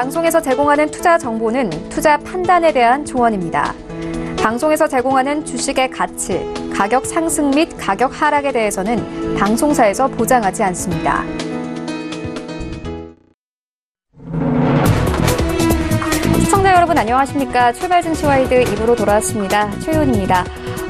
방송에서 제공하는 투자 정보는 투자 판단에 대한 조언입니다. 방송에서 제공하는 주식의 가치, 가격 상승 및 가격 하락에 대해서는 방송사에서 보장하지 않습니다. 시청자 여러분 안녕하십니까? 출발 증시와이드 2부로 돌아왔습니다. 최윤입니다.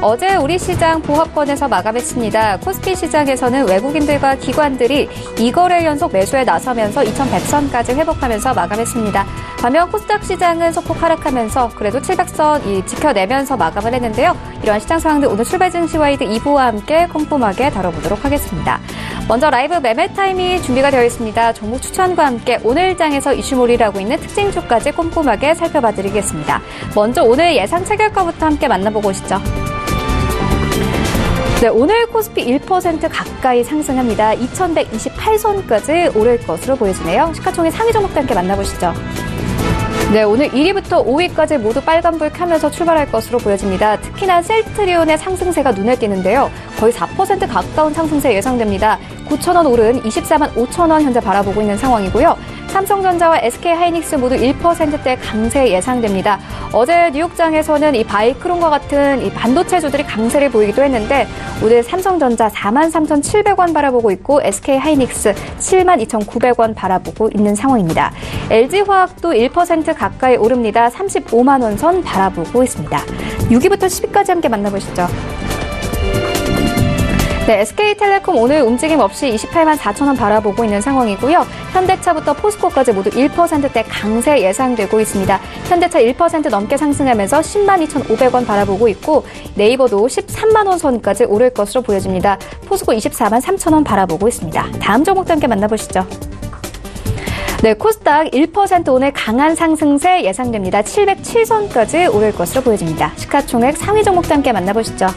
어제 우리 시장 보합권에서 마감했습니다. 코스피 시장에서는 외국인들과 기관들이 2거래 연속 매수에 나서면서 2100선까지 회복하면서 마감했습니다. 반면 코스닥 시장은 소폭 하락하면서 그래도 700선 지켜내면서 마감을 했는데요. 이러한 시장 상황들 오늘 출발 증시와이드 2부와 함께 꼼꼼하게 다뤄보도록 하겠습니다. 먼저 라이브 매매 타임이 준비가 되어 있습니다. 종목 추천과 함께 오늘 장에서 이슈몰이를 하고 있는 특징주까지 꼼꼼하게 살펴봐드리겠습니다. 먼저 오늘 예상 체결가부터 함께 만나보고 오시죠. 네, 오늘 코스피 1% 가까이 상승합니다. 2128선까지 오를 것으로 보여지네요. 시가총액 상위 종목도 함께 만나보시죠. 네, 오늘 1위부터 5위까지 모두 빨간불 켜면서 출발할 것으로 보여집니다. 특히나 셀트리온의 상승세가 눈에 띄는데요. 거의 4% 가까운 상승세 예상됩니다. 9,000원 오른 24만 5천원 현재 바라보고 있는 상황이고요. 삼성전자와 SK하이닉스 모두 1%대 강세 예상됩니다. 어제 뉴욕장에서는 이 바이크론과 같은 이 반도체주들이 강세를 보이기도 했는데 오늘 삼성전자 43,700원 바라보고 있고 SK하이닉스 72,900원 바라보고 있는 상황입니다. LG화학도 1% 가까이 오릅니다. 35만 원 선 바라보고 있습니다. 6위부터 10위까지 함께 만나보시죠. 네, SK텔레콤 오늘 움직임 없이 28만 4천원 바라보고 있는 상황이고요. 현대차부터 포스코까지 모두 1%대 강세 예상되고 있습니다. 현대차 1% 넘게 상승하면서 10만 2,500원 바라보고 있고 네이버도 13만 원 선까지 오를 것으로 보여집니다. 포스코 24만 3천원 바라보고 있습니다. 다음 종목도 함께 만나보시죠. 네, 코스닥 1% 오늘 강한 상승세 예상됩니다. 707선까지 오를 것으로 보여집니다. 시가총액 상위 종목도 함께 만나보시죠.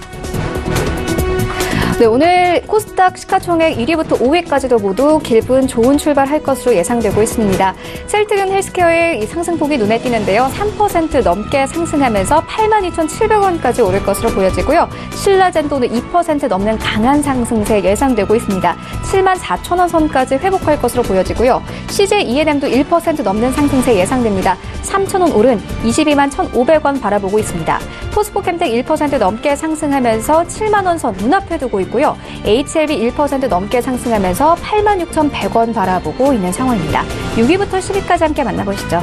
네, 오늘 코스닥 시가총액 1위부터 5위까지도 모두 기분 좋은 출발할 것으로 예상되고 있습니다. 셀트리온 헬스케어의 이 상승폭이 눈에 띄는데요. 3% 넘게 상승하면서 82,700원까지 오를 것으로 보여지고요. 신라젠도는 2% 넘는 강한 상승세 예상되고 있습니다. 74,000원 선까지 회복할 것으로 보여지고요. CJ ENM도 1% 넘는 상승세 예상됩니다. 3,000원 오른 22만 1,500원 바라보고 있습니다. 포스코캠텍 1% 넘게 상승하면서 7만 원 선 눈앞에 두고 있고요. HLB 1% 넘게 상승하면서 86,100원 바라보고 있는 상황입니다. 6위부터 10위까지 함께 만나보시죠.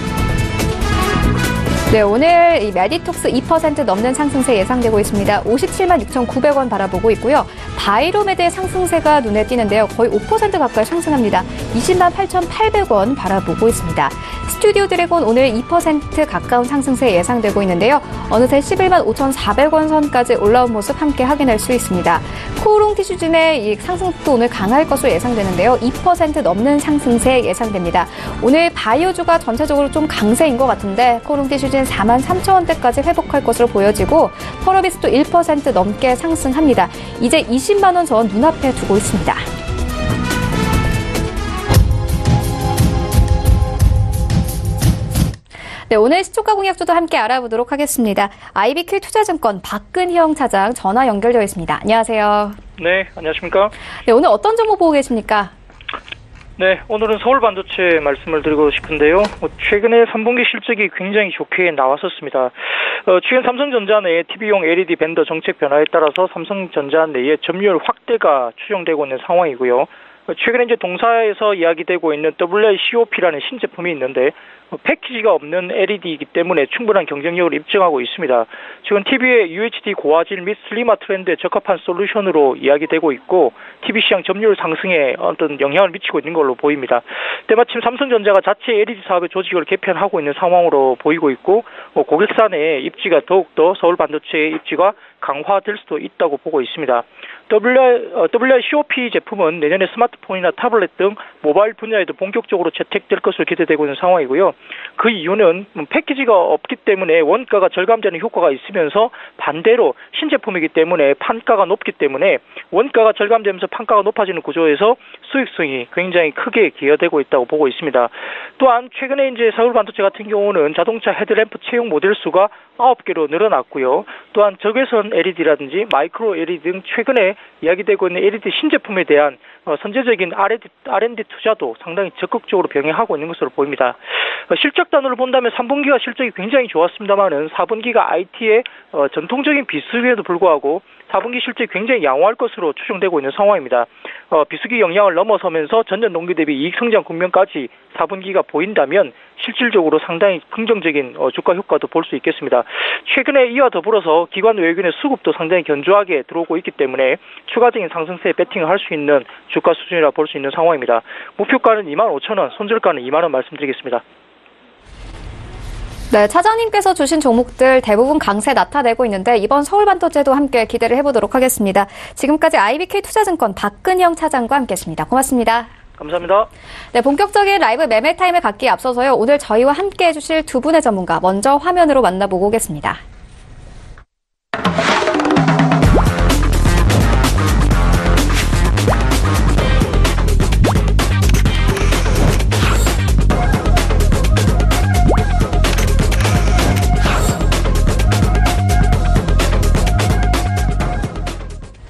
네, 오늘 이 메디톡스 2% 넘는 상승세 예상되고 있습니다. 57만 6,900원 바라보고 있고요. 바이로메드의 상승세가 눈에 띄는데요. 거의 5% 가까이 상승합니다. 20만 8,800원 바라보고 있습니다. 스튜디오 드래곤 오늘 2% 가까운 상승세 예상되고 있는데요. 어느새 11만 5,400원 선까지 올라온 모습 함께 확인할 수 있습니다. 코오롱 티슈진의 이 상승폭도 오늘 강할 것으로 예상되는데요. 2% 넘는 상승세 예상됩니다. 오늘 바이오주가 전체적으로 좀 강세인 것 같은데 코오롱 티슈진 4만 3천원대까지 회복할 것으로 보여지고 펄어비스도 1% 넘게 상승합니다. 이제 20만 원 전 눈앞에 두고 있습니다. 네, 오늘 시초가 공약주도 함께 알아보도록 하겠습니다. IBK 투자증권 박근형 차장 전화 연결되어 있습니다. 안녕하세요. 네, 안녕하십니까? 네, 오늘 어떤 종목 보고 계십니까? 네, 오늘은 서울반도체 말씀을 드리고 싶은데요. 최근에 3분기 실적이 굉장히 좋게 나왔었습니다. 최근 삼성전자 내의 TV용 LED 밴더 정책 변화에 따라서 삼성전자 내의 점유율 확대가 추정되고 있는 상황이고요. 최근에 이제 동사에서 이야기되고 있는 WLCOP라는 신제품이 있는데 패키지가 없는 LED이기 때문에 충분한 경쟁력을 입증하고 있습니다. 지금 TV의 UHD 고화질 및 슬리마 트렌드에 적합한 솔루션으로 이야기되고 있고 TV 시장 점유율 상승에 어떤 영향을 미치고 있는 걸로 보입니다. 때마침 삼성전자가 자체 LED 사업의 조직을 개편하고 있는 상황으로 보이고 있고 고객사 내의 입지가 더욱더 서울반도체의 입지가 강화될 수도 있다고 보고 있습니다. WLCOP 제품은 내년에 스마트폰이나 타블렛 등 모바일 분야에도 본격적으로 채택될 것으로 기대되고 있는 상황이고요. 그 이유는 패키지가 없기 때문에 원가가 절감되는 효과가 있으면서 반대로 신제품이기 때문에 판가가 높기 때문에 원가가 절감되면서 판가가 높아지는 구조에서 수익성이 굉장히 크게 기여되고 있다고 보고 있습니다. 또한 최근에 이제 서울반도체 같은 경우는 자동차 헤드램프 채용 모델 수가 9개로 늘어났고요. 또한 적외선 LED라든지 마이크로 LED 등 최근에 이야기되고 있는 LED 신제품에 대한 선제적인 R&D 투자도 상당히 적극적으로 병행하고 있는 것으로 보입니다. 실적 단으로 본다면 3분기가 실적이 굉장히 좋았습니다만은 4분기가 IT의 전통적인 비수기에도 불구하고 4분기 실적이 굉장히 양호할 것으로 추정되고 있는 상황입니다. 비수기 영향을 넘어서면서 전년 동기 대비 이익 성장 국면까지 4분기가 보인다면 실질적으로 상당히 긍정적인 주가 효과도 볼 수 있겠습니다. 최근에 이와 더불어서 기관 외국인의 수급도 상당히 견조하게 들어오고 있기 때문에 추가적인 상승세에 배팅을 할 수 있는 주가 수준이라 볼 수 있는 상황입니다. 목표가는 25,000원, 손절가는 2만 원 말씀드리겠습니다. 네, 차장님께서 주신 종목들 대부분 강세 나타내고 있는데 이번 서울반도체도 함께 기대를 해보도록 하겠습니다. 지금까지 IBK 투자증권 박근영 차장과 함께했습니다. 고맙습니다. 감사합니다. 네, 본격적인 라이브 매매 타임을 갖기에 앞서서요. 오늘 저희와 함께 해주실 두 분의 전문가 먼저 화면으로 만나보고 오겠습니다.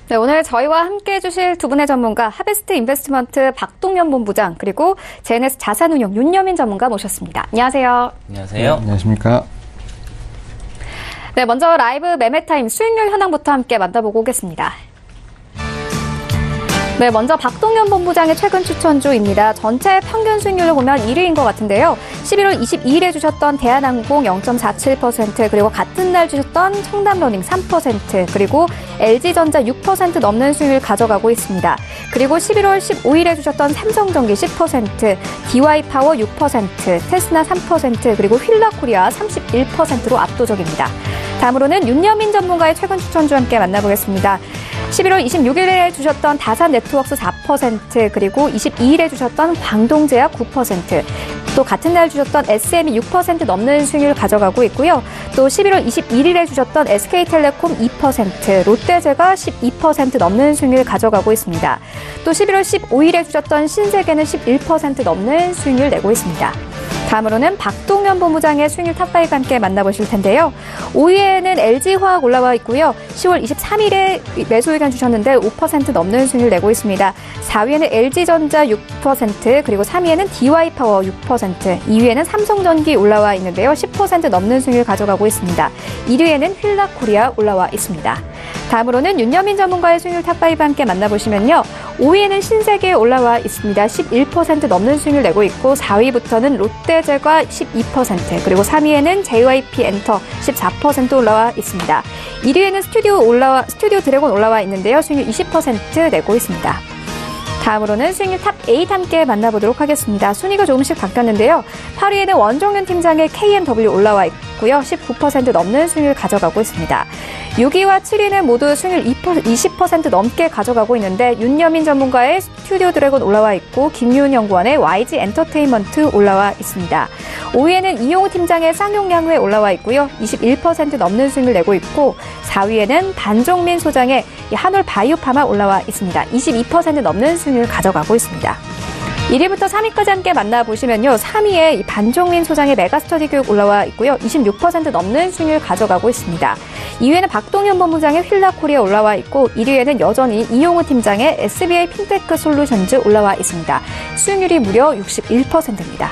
네, 오늘 저희와 함께 해주실 두 분의 전문가 하베스트 인베스트먼트 박동현 본부장 그리고 제네스 자산운용 윤여민 전문가 모셨습니다. 안녕하세요. 안녕하세요. 네, 안녕하십니까. 네, 먼저 라이브 매매타임 수익률 현황부터 함께 만나보고 오겠습니다. 네, 먼저 박동현 본부장의 최근 추천주입니다. 전체 평균 수익률로 보면 1위인 것 같은데요. 11월 22일에 주셨던 대한항공 0.47%, 그리고 같은 날 주셨던 청담러닝 3%, 그리고 LG전자 6% 넘는 수익률 가져가고 있습니다. 그리고 11월 15일에 주셨던 삼성전기 10%, DY파워 6%, 테스나 3%, 그리고 휠라코리아 31%로 압도적입니다. 다음으로는 윤여민 전문가의 최근 추천주 함께 만나보겠습니다. 11월 26일에 주셨던 다산네트워크스 4%, 그리고 22일에 주셨던 광동제약 9%, 또 같은 날 주셨던 SM이 6% 넘는 수익률을 가져가고 있고요. 또 11월 21일에 주셨던 SK텔레콤 2%, 롯데제가 12% 넘는 수익률을 가져가고 있습니다. 또 11월 15일에 주셨던 신세계는 11% 넘는 수익률을 내고 있습니다. 다음으로는 박동현 본부장의 수익률 탑5 함께 만나보실 텐데요. 5위에는 LG화학 올라와 있고요. 10월 23일에 매수 의견 주셨는데 5% 넘는 수익률 내고 있습니다. 4위에는 LG전자 6%, 그리고 3위에는 DY파워 6%, 2위에는 삼성전기 올라와 있는데요. 10% 넘는 수익률 가져가고 있습니다. 1위에는 휠라코리아 올라와 있습니다. 다음으로는 윤여민 전문가의 수익률 탑5 함께 만나보시면요. 5위에는 신세계 올라와 있습니다. 11% 넘는 수익률 내고 있고 4위부터는 롯데제과 12%, 그리고 3위에는 JYP 엔터 14% 올라와 있습니다. 1위에는 스튜디오 드래곤 올라와 있는데요. 수익률 20% 내고 있습니다. 다음으로는 수익률 탑8 함께 만나보도록 하겠습니다. 순위가 조금씩 바뀌었는데요. 8위에는 원종윤 팀장의 KMW 올라와 있고요. 19% 넘는 수익률 가져가고 있습니다. 6위와 7위는 모두 수익률 20% 넘게 가져가고 있는데 윤여민 전문가의 스튜디오 드래곤 올라와 있고 김윤 연구원의 YG 엔터테인먼트 올라와 있습니다. 5위에는 이용우 팀장의 쌍용양회 올라와 있고요. 21% 넘는 수익률 내고 있고 4위에는 반종민 소장의 한올 바이오파마 올라와 있습니다. 22% 넘는 수익률 가져가고 있습니다. 1위부터 3위까지 함께 만나보시면요. 3위에 반종민 소장의 메가스터디 교육 올라와 있고요. 26% 넘는 수익률 가져가고 있습니다. 2위에는 박동현 본부장의 휠라코리아 올라와 있고 1위에는 여전히 이용우 팀장의 SBI 핀테크 솔루션즈 올라와 있습니다. 수익률이 무려 61%입니다.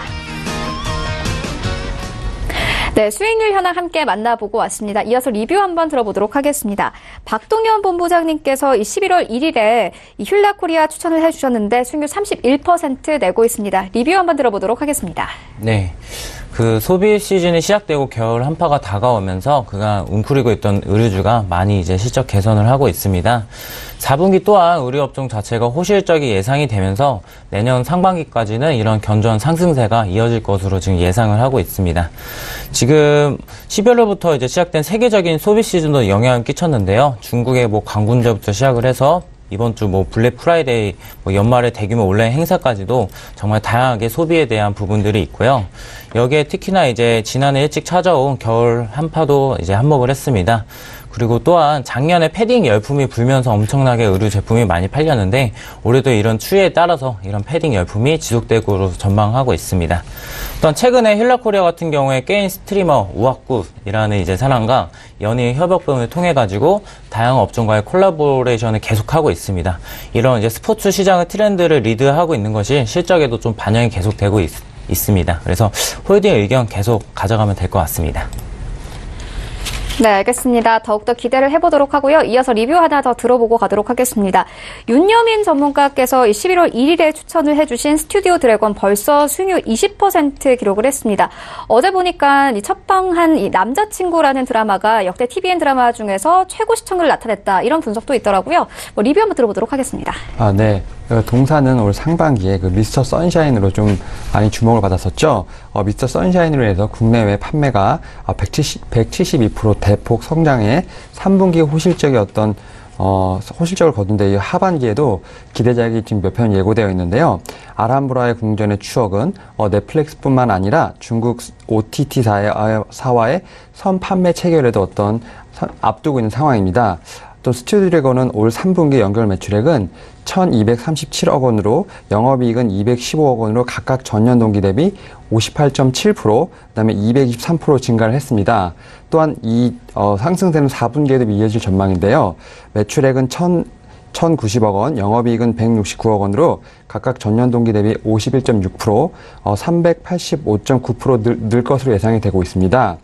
네, 수익률 현황 함께 만나보고 왔습니다. 이어서 리뷰 한번 들어보도록 하겠습니다. 박동현 본부장님께서 11월 1일에 이 휠라코리아 추천을 해주셨는데 수익률 31% 내고 있습니다. 리뷰 한번 들어보도록 하겠습니다. 네. 그 소비 시즌이 시작되고 겨울 한파가 다가오면서 그간 웅크리고 있던 의류주가 많이 이제 실적 개선을 하고 있습니다. 4분기 또한 의류업종 자체가 호실적이 예상이 되면서 내년 상반기까지는 이런 견조한 상승세가 이어질 것으로 지금 예상을 하고 있습니다. 지금 12월부터 이제 시작된 세계적인 소비 시즌도 영향을 끼쳤는데요. 중국의 광군제부터 시작을 해서 이번 주 블랙 프라이데이, 연말에 대규모 온라인 행사까지도 정말 다양하게 소비에 대한 부분들이 있고요. 여기에 특히나 이제 지난해 일찍 찾아온 겨울 한파도 이제 한몫을 했습니다. 그리고 또한 작년에 패딩 열풍이 불면서 엄청나게 의류 제품이 많이 팔렸는데 올해도 이런 추이에 따라서 이런 패딩 열풍이 지속되고 전망하고 있습니다. 또한 최근에 힐라코리아 같은 경우에 게임 스트리머 우악굿이라는 이제 사람과 연예 협업을 통해 가지고 다양한 업종과의 콜라보레이션을 계속하고 있습니다. 이런 이제 스포츠 시장의 트렌드를 리드하고 있는 것이 실적에도 좀 반영이 계속되고 있습니다. 그래서 홀딩 의견 계속 가져가면 될 것 같습니다. 네, 알겠습니다. 더욱더 기대를 해보도록 하고요. 이어서 리뷰 하나 더 들어보고 가도록 하겠습니다. 윤여민 전문가께서 11월 1일에 추천을 해주신 스튜디오 드래곤 벌써 수익률 20% 기록을 했습니다. 어제 보니까 이 첫방한 이 남자친구라는 드라마가 역대 TVN 드라마 중에서 최고 시청률을 나타냈다. 이런 분석도 있더라고요. 리뷰 한번 들어보도록 하겠습니다. 네. 동사는 올 상반기에 미스터 선샤인으로 좀 많이 주목을 받았었죠. 미스터 선샤인으로 해서 국내외 판매가 172% 대폭 성장해 3분기 호실적이 호실적을 거둔데 이 하반기에도 기대작이 지금 몇 편 예고되어 있는데요. 아람브라의 궁전의 추억은 넷플릭스뿐만 아니라 중국 OTT 사와의 선판매 체결에도 앞두고 있는 상황입니다. 또 스튜디오 드래곤은 올 3분기 연결 매출액은 1,237억 원으로 영업이익은 215억 원으로 각각 전년 동기 대비 58.7%, 그다음에 223% 증가를 했습니다. 또한 이 상승세는 4분기에도 이어질 전망인데요. 매출액은 1,090억 원, 영업이익은 169억 원으로 각각 전년 동기 대비 51.6%, 385.9% 늘 것으로 예상이 되고 있습니다.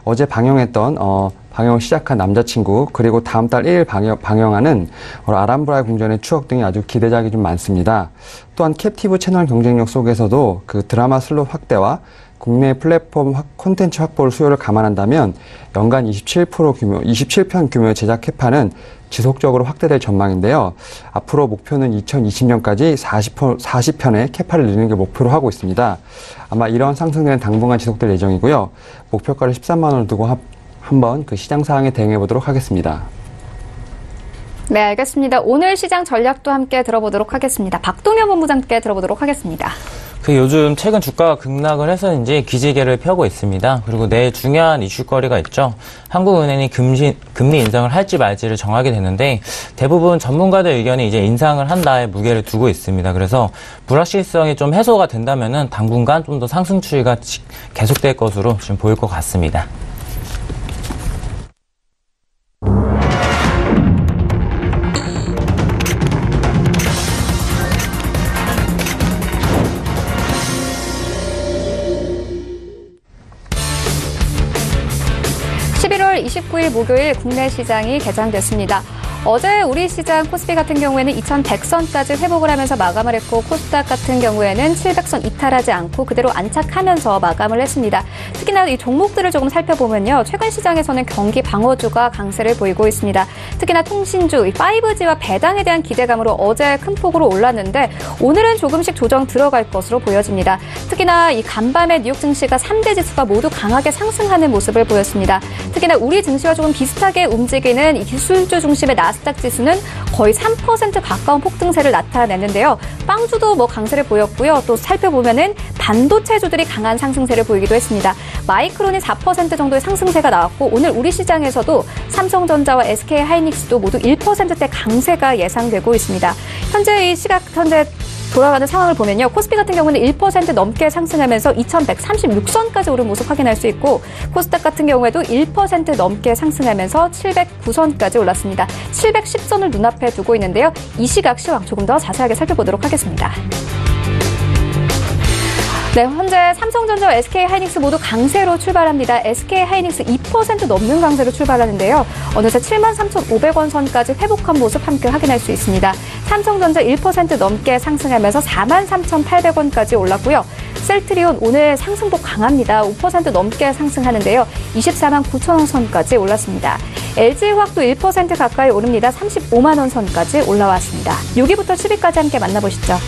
어제 방영을 시작한 남자친구, 그리고 다음 달 1일 방영하는 아람브라의 궁전의 추억 등이 아주 기대작이 좀 많습니다. 또한 캡티브 채널 경쟁력 속에서도 그 드라마 슬롯 확대와 국내 플랫폼 콘텐츠 확보를 수요를 감안한다면 연간 27편 규모의 제작 캐파는 지속적으로 확대될 전망인데요. 앞으로 목표는 2020년까지 40편의 캐파를 늘리는 게 목표로 하고 있습니다. 아마 이런 상승세는 당분간 지속될 예정이고요. 목표가를 13만 원을 두고 한번 그 시장 상황에 대응해 보도록 하겠습니다. 네, 알겠습니다. 오늘 시장 전략도 함께 들어보도록 하겠습니다. 박동현 본부장께 들어보도록 하겠습니다. 요즘 최근 주가가 급락을 해서인지 기지개를 펴고 있습니다. 그리고 내일 중요한 이슈거리가 있죠. 한국은행이 금리 인상을 할지 말지를 정하게 되는데 대부분 전문가들 의견이 이제 인상을 한다에 무게를 두고 있습니다. 그래서 불확실성이 좀 해소가 된다면은 당분간 좀 더 상승 추이가 계속될 것으로 지금 보일 것 같습니다. (11월 29일) 목요일 국내 시장이 개장됐습니다. 어제 우리 시장 코스피 같은 경우에는 2100선까지 회복을 하면서 마감을 했고 코스닥 같은 경우에는 700선 이탈하지 않고 그대로 안착하면서 마감을 했습니다. 특히나 이 종목들을 조금 살펴보면요. 최근 시장에서는 경기 방어주가 강세를 보이고 있습니다. 특히나 통신주, 5G와 배당에 대한 기대감으로 어제 큰 폭으로 올랐는데 오늘은 조금씩 조정 들어갈 것으로 보여집니다. 특히나 이 간밤에 뉴욕 증시가 3대 지수가 모두 강하게 상승하는 모습을 보였습니다. 특히나 우리 증시와 조금 비슷하게 움직이는 이 기술주 중심의 나스닥 지수는 거의 3% 가까운 폭등세를 나타냈는데요. 빵주도 강세를 보였고요. 또 살펴보면은 반도체주들이 강한 상승세를 보이기도 했습니다. 마이크론이 4% 정도의 상승세가 나왔고 오늘 우리 시장에서도 삼성전자와 SK하이닉스도 모두 1%대 강세가 예상되고 있습니다. 현재 돌아가는 상황을 보면요. 코스피 같은 경우는 1% 넘게 상승하면서 2136선까지 오른 모습 확인할 수 있고 코스닥 같은 경우에도 1% 넘게 상승하면서 709선까지 올랐습니다. 710선을 눈앞에 두고 있는데요. 이 시각 시황 조금 더 자세하게 살펴보도록 하겠습니다. 네, 현재 삼성전자와 SK하이닉스 모두 강세로 출발합니다. SK하이닉스 2% 넘는 강세로 출발하는데요. 어느새 73,500원 선까지 회복한 모습 함께 확인할 수 있습니다. 삼성전자 1% 넘게 상승하면서 43,800원까지 올랐고요. 셀트리온 오늘 상승폭 강합니다. 5% 넘게 상승하는데요. 24만 9천 원 선까지 올랐습니다. LG화학도 1% 가까이 오릅니다. 35만 원 선까지 올라왔습니다. 6위부터 10위까지 함께 만나보시죠.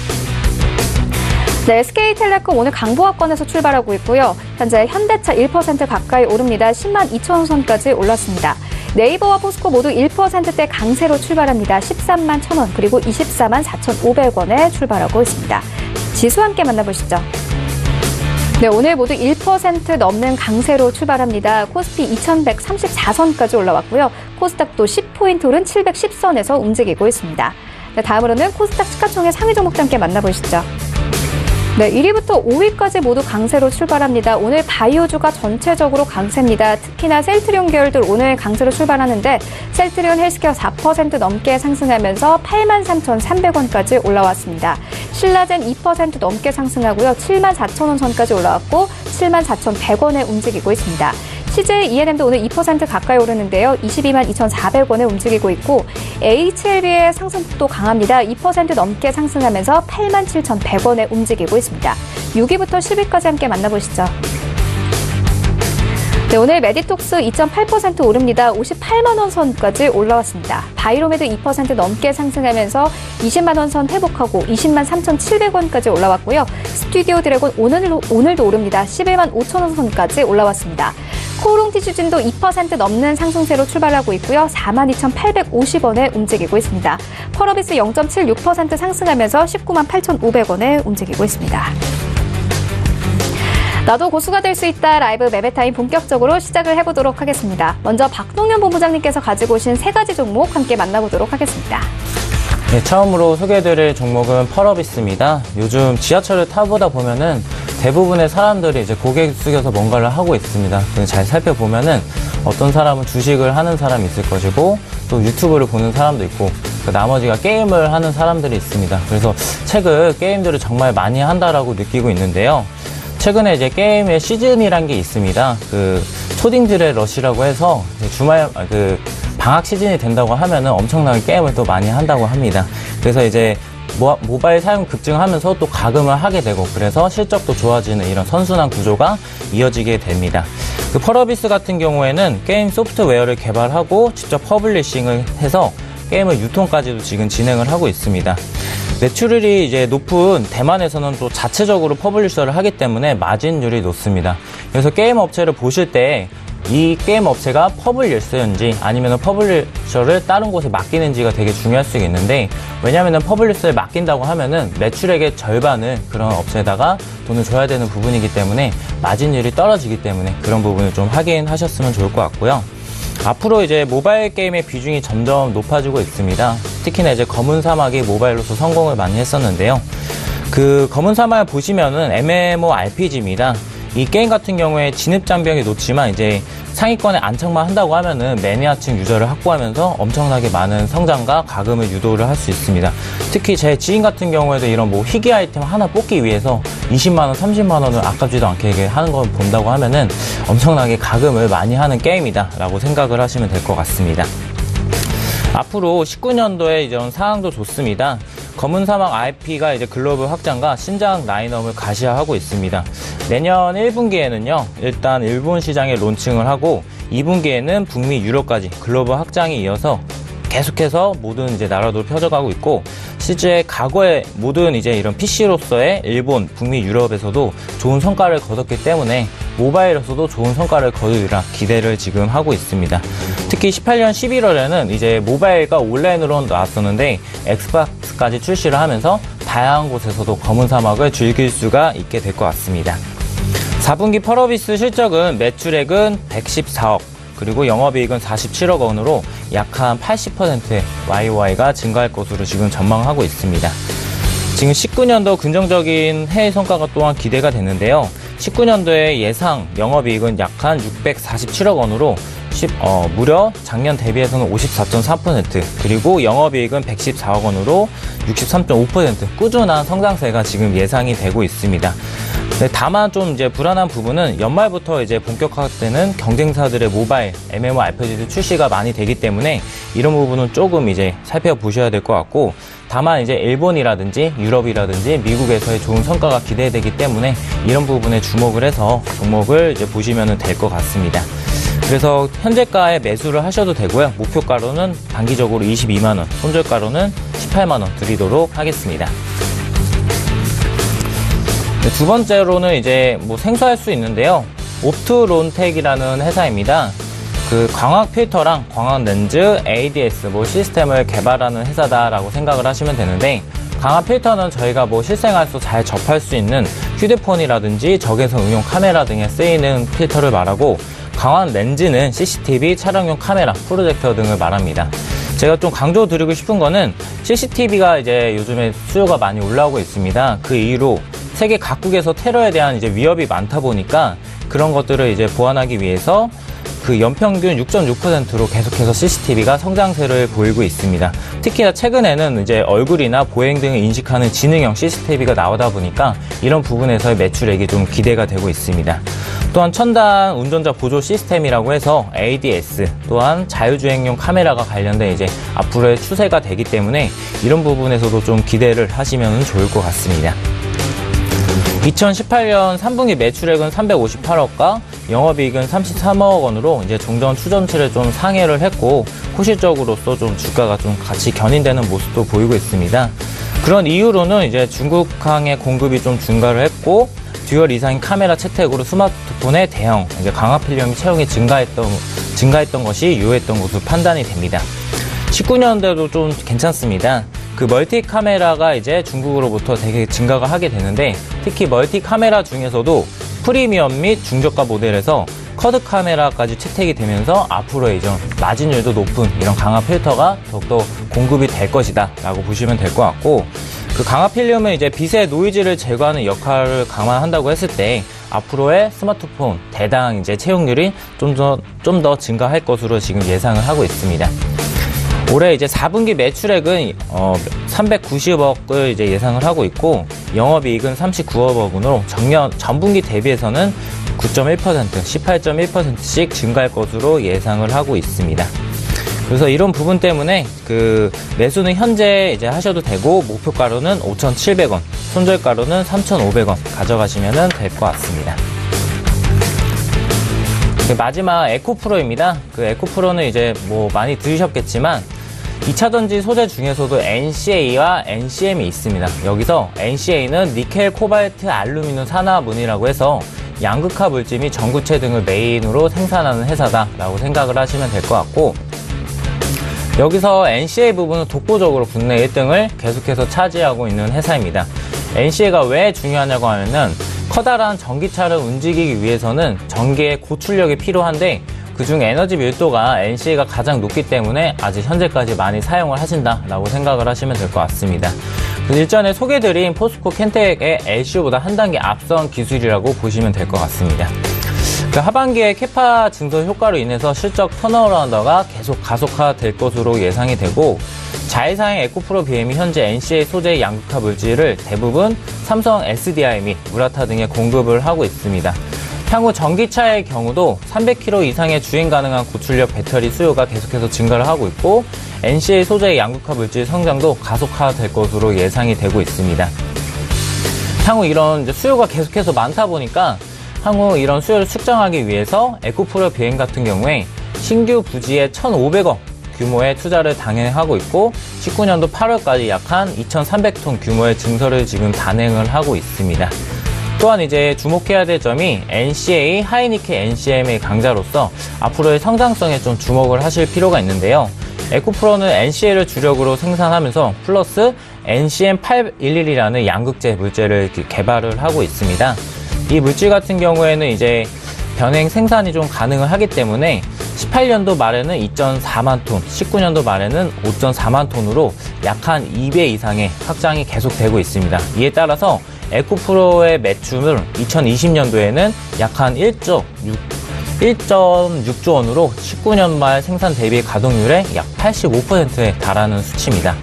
네, SK텔레콤 오늘 강보합권에서 출발하고 있고요. 현재 현대차 1% 가까이 오릅니다. 10만 2천 원 선까지 올랐습니다. 네이버와 포스코 모두 1%대 강세로 출발합니다. 13만 1천 원 그리고 24만 4,500원에 출발하고 있습니다. 지수 함께 만나보시죠. 네, 오늘 모두 1% 넘는 강세로 출발합니다. 코스피 2134선까지 올라왔고요. 코스닥도 10포인트 오른 710선에서 움직이고 있습니다. 네, 다음으로는 코스닥 시가총액 상위 종목도 함께 만나보시죠. 네, 1위부터 5위까지 모두 강세로 출발합니다. 오늘 바이오주가 전체적으로 강세입니다. 특히나 셀트리온 계열들 오늘 강세로 출발하는데 셀트리온 헬스케어 4% 넘게 상승하면서 83,300원까지 올라왔습니다. 신라젠 2% 넘게 상승하고요. 74,000원 선까지 올라왔고 74,100원에 움직이고 있습니다. CJ ENM도 오늘 2% 가까이 오르는데요. 222,400원에 움직이고 있고 HLB의 상승폭도 강합니다. 2% 넘게 상승하면서 87,100원에 움직이고 있습니다. 6위부터 10위까지 함께 만나보시죠. 네, 오늘 메디톡스 2.8% 오릅니다. 58만 원 선까지 올라왔습니다. 바이로메드 2% 넘게 상승하면서 20만 원 선 회복하고 20만 3,700원까지 올라왔고요. 스튜디오 드래곤 오늘도 오릅니다. 11만 5천 원 선까지 올라왔습니다. 코오롱 티슈진도 2% 넘는 상승세로 출발하고 있고요. 42,850원에 움직이고 있습니다. 펄어비스 0.76% 상승하면서 19만 8,500원에 움직이고 있습니다. 나도 고수가 될 수 있다 라이브 매매타임 본격적으로 시작을 해보도록 하겠습니다. 먼저 박동현 본부장님께서 가지고 오신 세 가지 종목 함께 만나보도록 하겠습니다. 네, 처음으로 소개해드릴 종목은 펄어비스입니다. 요즘 지하철을 타보다 보면은 대부분의 사람들이 이제 고개 숙여서 뭔가를 하고 있습니다. 잘 살펴보면은 어떤 사람은 주식을 하는 사람이 있을 것이고 또 유튜브를 보는 사람도 있고 나머지가 게임을 하는 사람들이 있습니다. 그래서 최근 게임들을 정말 많이 한다라고 느끼고 있는데요. 최근에 이제 게임의 시즌이란 게 있습니다. 초딩들의 러시라고 해서 주말 방학 시즌이 된다고 하면은 엄청나게 게임을 또 많이 한다고 합니다. 그래서 이제 모바일 사용 급증하면서 또 가금을 하게 되고 그래서 실적도 좋아지는 이런 선순환 구조가 이어지게 됩니다. 펄어비스 같은 경우에는 게임 소프트웨어를 개발하고 직접 퍼블리싱을 해서 게임을 유통까지도 지금 진행을 하고 있습니다. 매출율이 이제 높은 대만에서는 또 자체적으로 퍼블리셔를 하기 때문에 마진율이 높습니다. 그래서 게임 업체를 보실 때 이 게임 업체가 퍼블리셔인지 아니면 퍼블리셔를 다른 곳에 맡기는지가 되게 중요할 수 있는데 왜냐하면 퍼블리셔에 맡긴다고 하면은 매출액의 절반을 그런 업체에다가 돈을 줘야 되는 부분이기 때문에 마진율이 떨어지기 때문에 그런 부분을 좀 확인하셨으면 좋을 것 같고요. 앞으로 이제 모바일 게임의 비중이 점점 높아지고 있습니다. 특히나 이제 검은 사막이 모바일로서 성공을 많이 했었는데요. 검은 사막을 보시면은 MMORPG입니다. 이 게임 같은 경우에 진입 장벽이 높지만 이제 상위권에 안착만 한다고 하면은 매니아층 유저를 확보하면서 엄청나게 많은 성장과 가금을 유도를 할 수 있습니다. 특히 제 지인 같은 경우에도 이런 희귀 아이템 하나 뽑기 위해서 20만원, 30만원을 아깝지도 않게 하는 걸 본다고 하면은 엄청나게 가금을 많이 하는 게임이다 라고 생각을 하시면 될 것 같습니다. 앞으로 19년도에 이런 상황도 좋습니다. 검은 사막 IP가 이제 글로벌 확장과 신작 라인업을 가시화하고 있습니다. 내년 1분기에는요, 일단 일본 시장에 론칭을 하고 2분기에는 북미, 유럽까지 글로벌 확장이 이어서 계속해서 모든 이제 나라도 펴져가고 있고 실제 과거에 모든 이제 이런 PC로서의 일본, 북미, 유럽에서도 좋은 성과를 거뒀기 때문에 모바일에서도 좋은 성과를 거두리라 기대를 지금 하고 있습니다. 특히 18년 11월에는 이제 모바일과 온라인으로 나왔었는데 엑스박스까지 출시를 하면서 다양한 곳에서도 검은 사막을 즐길 수가 있게 될 것 같습니다. 4분기 펄어비스 실적은 매출액은 114억 그리고 영업이익은 47억 원으로 약 한 80%의 YOY가 증가할 것으로 지금 전망하고 있습니다. 지금 19년도 긍정적인 해외 성과가 또한 기대가 되는데요. 19년도의 예상 영업이익은 약 한 647억 원으로 무려 작년 대비해서는 54.4% 그리고 영업이익은 114억 원으로 63.5% 꾸준한 성장세가 지금 예상이 되고 있습니다. 네, 다만 좀 이제 불안한 부분은 연말부터 이제 본격화되는 경쟁사들의 모바일 MMORPG 출시가 많이 되기 때문에 이런 부분은 조금 이제 살펴보셔야 될 것 같고 다만 이제 일본이라든지 유럽이라든지 미국에서의 좋은 성과가 기대되기 때문에 이런 부분에 주목을 해서 종목을 이제 보시면 될 것 같습니다. 그래서 현재가에 매수를 하셔도 되고요. 목표가로는 단기적으로 22만원, 손절가로는 18만원 드리도록 하겠습니다. 네, 두 번째로는 이제 생소할 수 있는데요. 옵트론텍이라는 회사입니다. 광학 필터랑 광학 렌즈, ADS 시스템을 개발하는 회사다라고 생각을 하시면 되는데 강화 필터는 저희가 뭐 실생활에서 잘 접할 수 있는 휴대폰이라든지 적외선 응용 카메라 등에 쓰이는 필터를 말하고, 강화한 렌즈는 CCTV, 촬영용 카메라, 프로젝터 등을 말합니다. 제가 좀 강조드리고 싶은 거는 CCTV가 이제 요즘에 수요가 많이 올라오고 있습니다. 그 이후로 세계 각국에서 테러에 대한 이제 위협이 많다 보니까 그런 것들을 이제 보완하기 위해서 그 연평균 6.6%로 계속해서 CCTV가 성장세를 보이고 있습니다. 특히나 최근에는 이제 얼굴이나 보행 등을 인식하는 지능형 CCTV가 나오다 보니까 이런 부분에서의 매출액이 좀 기대가 되고 있습니다. 또한 첨단 운전자 보조 시스템이라고 해서 ADS, 또한 자율주행용 카메라가 관련된 이제 앞으로의 추세가 되기 때문에 이런 부분에서도 좀 기대를 하시면 좋을 것 같습니다. 2018년 3분기 매출액은 358억과 영업이익은 33억 원으로 이제 종전 추정치를 좀 상회를 했고, 호실적으로서 좀 주가가 좀 같이 견인되는 모습도 보이고 있습니다. 그런 이유로는 이제 중국항의 공급이 좀 증가를 했고, 듀얼 이상인 카메라 채택으로 스마트폰의 대형 이제 강화 필름이 채용이 증가했던 것이 유효했던 것으로 판단이 됩니다. 19년대도 좀 괜찮습니다. 그 멀티 카메라가 이제 중국으로부터 되게 증가가 하게 되는데, 특히 멀티 카메라 중에서도 프리미엄 및 중저가 모델에서 쿼드 카메라까지 채택이 되면서 앞으로 이제 마진율도 높은 이런 강화 필터가 더욱더 공급이 될 것이다 라고 보시면 될 것 같고, 그 강화 필름은 이제 빛의 노이즈를 제거하는 역할을 강화한다고 했을 때 앞으로의 스마트폰 대당 이제 채용률이 좀 더 증가할 것으로 지금 예상을 하고 있습니다. 올해 이제 4분기 매출액은 390억을 이제 예상을 하고 있고, 영업이익은 39억 원으로 전분기 대비해서는 9.1%, 18.1%씩 증가할 것으로 예상을 하고 있습니다. 그래서 이런 부분 때문에 그 매수는 현재 이제 하셔도 되고, 목표가로는 5,700원, 손절가로는 3,500원 가져가시면 될 것 같습니다. 마지막 에코프로입니다. 그 에코프로는 이제 뭐 많이 들으셨겠지만 2차전지 소재 중에서도 NCA와 NCM이 있습니다. 여기서 NCA는 니켈, 코발트, 알루미늄 산화문이라고 해서 양극화 물질 및 전구체 등을 메인으로 생산하는 회사다라고 생각을 하시면 될 것 같고, 여기서 NCA 부분은 독보적으로 국내 1등을 계속해서 차지하고 있는 회사입니다. NCA가 왜 중요하냐고 하면은 커다란 전기차를 움직이기 위해서는 전기의 고출력이 필요한데, 그중 에너지 밀도가 NCA가 가장 높기 때문에 아직 현재까지 많이 사용을 하신다라고 생각을 하시면 될 것 같습니다. 일전에 소개드린 포스코 켄텍의 LCO보다 한 단계 앞선 기술이라고 보시면 될 것 같습니다. 그 하반기에 캐파 증설 효과로 인해서 실적 턴어라운드가 계속 가속화될 것으로 예상이 되고, 자회사인 에코프로 BM이 현재 NCA 소재 양극화 물질을 대부분 삼성 SDI 및 무라타 등에 공급을 하고 있습니다. 향후 전기차의 경우도 300km 이상의 주행 가능한 고출력 배터리 수요가 계속해서 증가를 하고 있고, NCA 소재의 양극화 물질 성장도 가속화될 것으로 예상이 되고 있습니다. 향후 이런 이제 수요가 계속해서 많다 보니까 향후 이런 수요를 측정하기 위해서 에코프로 비행 같은 경우에 신규 부지에 1,500억 규모의 투자를 당연히 하고 있고, 19년도 8월까지 약 한 2,300톤 규모의 증설을 지금 단행을 하고 있습니다. 또한 이제 주목해야 될 점이 NCA, 하이니켈, NCM의 강자로서 앞으로의 성장성에 좀 주목을 하실 필요가 있는데요. 에코프로는 NCA를 주력으로 생산하면서 플러스 NCM811이라는 양극재 물질을 개발을 하고 있습니다. 이 물질 같은 경우에는 이제 변행 생산이 좀 가능을 하기 때문에 18년도 말에는 2.4만 톤, 19년도 말에는 5.4만 톤으로 약 한 2배 이상의 확장이 계속되고 있습니다. 이에 따라서 에코프로의 매출은 2020년도에는 약 한 1.6조 원으로 19년 말 생산 대비 가동률의 약 85%에 달하는 수치입니다.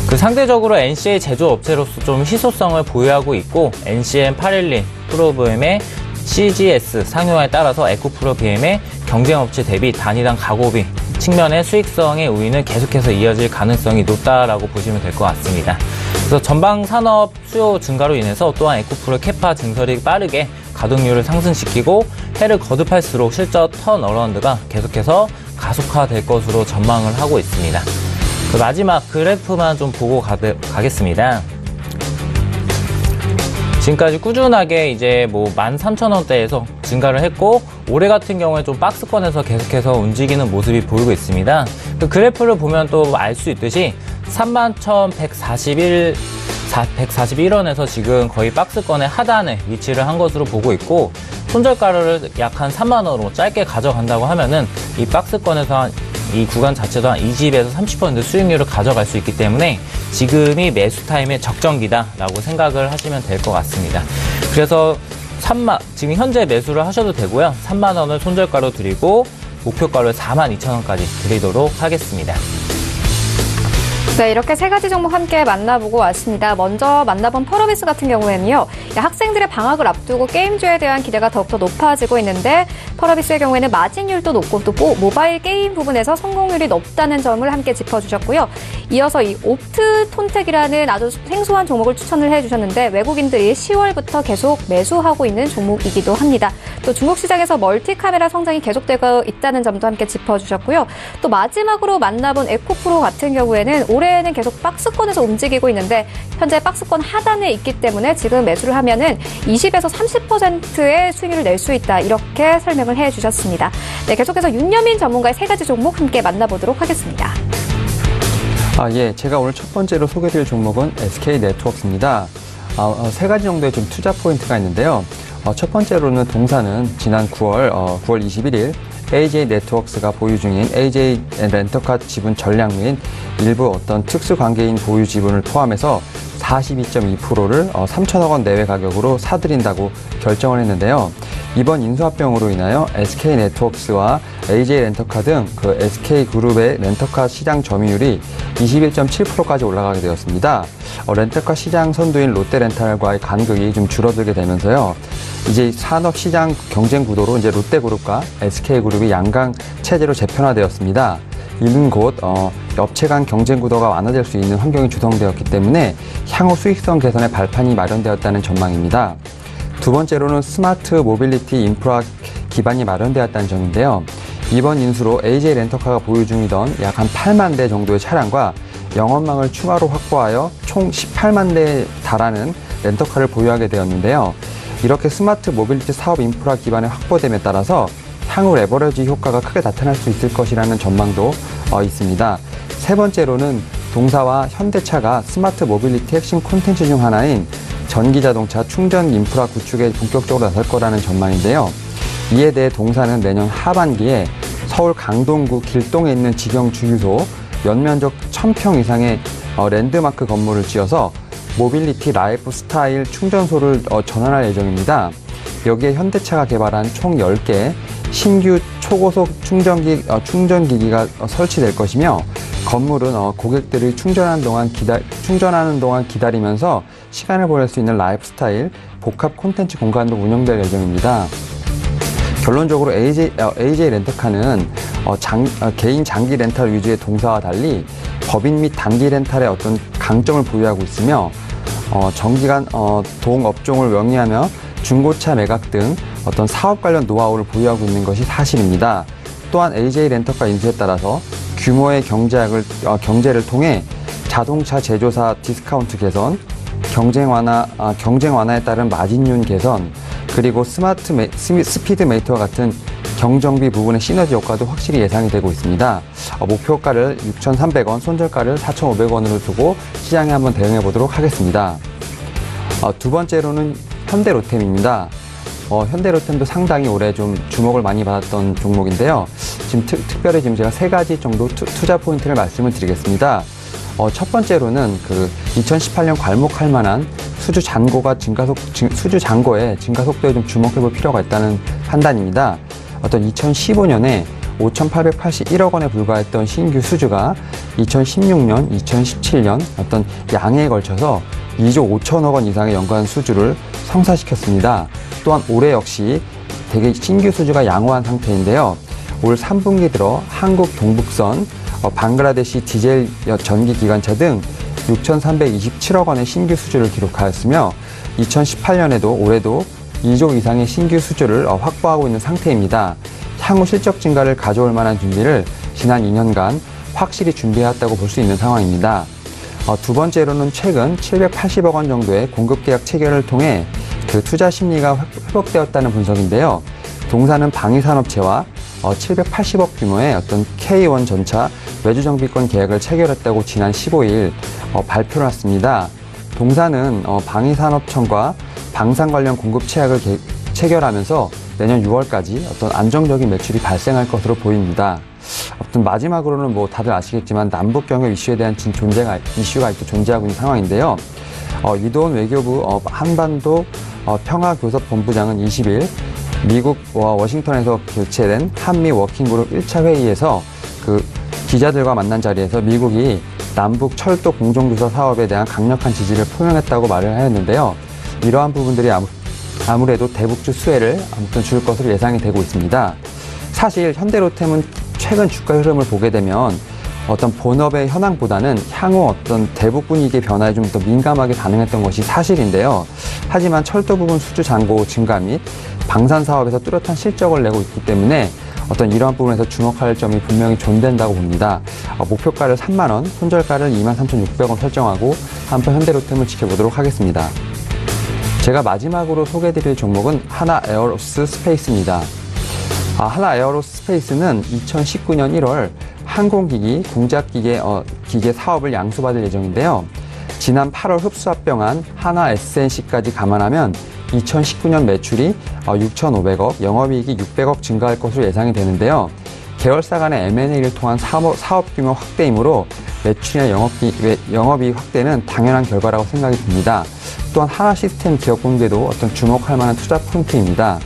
그 상대적으로 NCA 제조업체로서 좀 희소성을 보유하고 있고, NCM811 프로브엠의 CGS 상용화에 따라서 에코프로 BM의 경쟁업체 대비 단위당 가공비 측면의 수익성의 우위는 계속해서 이어질 가능성이 높다라고 보시면 될 것 같습니다. 그래서 전방 산업 수요 증가로 인해서 또한 에코프로 캐파 증설이 빠르게 가동률을 상승시키고, 해를 거듭할수록 실적 턴어라운드가 계속해서 가속화될 것으로 전망을 하고 있습니다. 그 마지막 그래프만 좀 보고 가겠습니다. 지금까지 꾸준하게 이제 뭐 13,000원대에서 증가를 했고, 올해 같은 경우에 좀 박스권에서 계속해서 움직이는 모습이 보이고 있습니다. 그 그래프를 보면 또 알 수 있듯이 31,141원에서 지금 거의 박스권의 하단에 위치를 한 것으로 보고 있고, 손절가를 약 한 3만원으로 짧게 가져간다고 하면은 이 박스권에서 이 구간 자체도 한 20에서 30% 수익률을 가져갈 수 있기 때문에 지금이 매수 타임의 적정기다라고 생각을 하시면 될 것 같습니다. 그래서 지금 현재 매수를 하셔도 되고요. 3만원을 손절가로 드리고 목표가를 42,000원까지 드리도록 하겠습니다. 네, 이렇게 세 가지 종목 함께 만나보고 왔습니다. 먼저 만나본 펄어비스 같은 경우에는요, 학생들의 방학을 앞두고 게임주에 대한 기대가 더욱더 높아지고 있는데, 펄어비스의 경우에는 마진율도 높고 또 모바일 게임 부분에서 성공률이 높다는 점을 함께 짚어주셨고요. 이어서 이 옵트톤텍이라는 아주 생소한 종목을 추천을 해주셨는데, 외국인들이 10월부터 계속 매수하고 있는 종목이기도 합니다. 또 중국 시장에서 멀티카메라 성장이 계속되고 있다는 점도 함께 짚어주셨고요. 또 마지막으로 만나본 에코프로 같은 경우에는 올해는 계속 박스권에서 움직이고 있는데 현재 박스권 하단에 있기 때문에 지금 매수를 하면은 20에서 30%의 수익률을 낼 수 있다. 이렇게 설명을 해주셨습니다. 네, 계속해서 윤여민 전문가의 세 가지 종목 함께 만나보도록 하겠습니다. 예, 제가 오늘 첫 번째로 소개드릴 종목은 SK네트워크입니다. 세 가지 정도의 좀 투자 포인트가 있는데요. 첫 번째로는 동사는 지난 9월 21일 AJ네트워크스가 보유 중인 AJ 렌터카 지분 전량 및 일부 어떤 특수 관계인 보유 지분을 포함해서 42.2%를 3천억 원 내외 가격으로 사들인다고 결정을 했는데요. 이번 인수합병으로 인하여 SK네트워크스와 AJ 렌터카 등 그 SK그룹의 렌터카 시장 점유율이 21.7%까지 올라가게 되었습니다. 렌터카 시장 선두인 롯데렌탈과의 간극이 좀 줄어들게 되면서요. 이제 산업 시장 경쟁 구도로 이제 롯데그룹과 SK그룹이 양강 체제로 재편화되었습니다. 이는 곧 업체 간 경쟁 구도가 완화될 수 있는 환경이 조성되었기 때문에 향후 수익성 개선의 발판이 마련되었다는 전망입니다. 두 번째로는 스마트 모빌리티 인프라 기반이 마련되었다는 점인데요. 이번 인수로 AJ 렌터카가 보유 중이던 약 한 8만 대 정도의 차량과 영업망을 추가로 확보하여 총 18만 대에 달하는 렌터카를 보유하게 되었는데요. 이렇게 스마트 모빌리티 사업 인프라 기반이 확보됨에 따라서 향후 레버리지 효과가 크게 나타날 수 있을 것이라는 전망도 있습니다. 세 번째로는 동사와 현대차가 스마트 모빌리티 핵심 콘텐츠 중 하나인 전기자동차 충전 인프라 구축에 본격적으로 나설 거라는 전망인데요. 이에 대해 동사는 내년 하반기에 서울 강동구 길동에 있는 직영 주유소 연면적 1000평 이상의 랜드마크 건물을 지어서 모빌리티 라이프 스타일 충전소를 전환할 예정입니다. 여기에 현대차가 개발한 총 10개 신규 초고속 충전기기가 설치될 것이며 건물은 고객들이 충전하는 동안 기다리면서 시간을 보낼 수 있는 라이프 스타일 복합 콘텐츠 공간으로 운영될 예정입니다. 결론적으로 AJ 렌터카는 개인 장기 렌탈 위주의 동사와 달리 법인 및 단기 렌탈의 어떤 강점을 보유하고 있으며 정기간 동업종을 영위하며 중고차 매각 등 어떤 사업 관련 노하우를 보유하고 있는 것이 사실입니다. 또한 AJ 렌터카 인수에 따라서 규모의 경제를 통해 자동차 제조사 디스카운트 개선, 경쟁 완화에 따른 마진율 개선, 그리고 스피드 메이트와 같은 경정비 부분의 시너지 효과도 확실히 예상이 되고 있습니다. 목표가를 6,300원, 손절가를 4,500원으로 두고 시장에 한번 대응해 보도록 하겠습니다. 두 번째로는 현대로템입니다. 현대로템도 상당히 올해 좀 주목을 많이 받았던 종목인데요. 지금 특별히 지금 제가 세 가지 정도 투자 포인트를 말씀을 드리겠습니다. 첫 번째로는 2018년 괄목할 만한 수주 잔고의 증가 속도에 좀 주목해 볼 필요가 있다는 판단입니다. 어떤 2015년에 5,881억 원에 불과했던 신규 수주가 2016년, 2017년 어떤 양해에 걸쳐서 2조 5천억 원 이상의 연간 수주를 성사시켰습니다. 또한 올해 역시 대개 신규 수주가 양호한 상태인데요. 올 3분기 들어 한국 동북선, 방글라데시 디젤 전기 기관차 등 6,327억 원의 신규 수주를 기록하였으며 2018년에도 올해도 2조 이상의 신규 수주를 확보하고 있는 상태입니다. 향후 실적 증가를 가져올 만한 준비를 지난 2년간 확실히 준비해왔다고 볼 수 있는 상황입니다. 두 번째로는 최근 780억 원 정도의 공급 계약 체결을 통해 투자 심리가 회복되었다는 분석인데요. 동사는 방위산업체와 780억 규모의 어떤 K1 전차 외주 정비권 계약을 체결했다고 지난 15일 발표를 했습니다. 동사는 방위산업청과 방산 관련 공급 체약을 체결하면서 내년 6월까지 어떤 안정적인 매출이 발생할 것으로 보입니다. 어떤 마지막으로는 뭐 다들 아시겠지만 남북 경협 이슈에 대한 이슈가 또 존재하고 있는 상황인데요. 이도원 외교부 한반도 평화교섭본부장은 20일 미국 워싱턴에서 개최된 한미 워킹그룹 1차 회의에서 그 기자들과 만난 자리에서 미국이 남북 철도 공정도서 사업에 대한 강력한 지지를 표명했다고 말을 하였는데요. 이러한 부분들이 아무래도 대북주 수혜를 아무튼 줄 것으로 예상이 되고 있습니다. 사실 현대로템은 최근 주가 흐름을 보게 되면 어떤 본업의 현황보다는 향후 어떤 대북 분위기의 변화에 좀 더 민감하게 반응했던 것이 사실인데요. 하지만 철도 부분 수주 잔고 증가 및 방산 사업에서 뚜렷한 실적을 내고 있기 때문에 어떤 이러한 부분에서 주목할 점이 분명히 존재한다고 봅니다. 목표가를 3만 원, 손절가를 23,600원 설정하고 한편 현대로템을 지켜보도록 하겠습니다. 제가 마지막으로 소개해드릴 종목은 하나 에어로스페이스입니다. 하나 에어로스페이스는 2019년 1월 항공기기, 공작기계 기계 사업을 양수받을 예정인데요. 지난 8월 흡수합병한 하나 SNC까지 감안하면 2019년 매출이 6,500억, 영업이익이 600억 증가할 것으로 예상이 되는데요. 계열사 간의 M&A를 통한 사업 규모 확대이므로 매출이나 영업이익 확대는 당연한 결과라고 생각이 듭니다. 또한 하나 시스템 기업 공개도 어떤 주목할 만한 투자 포인트입니다.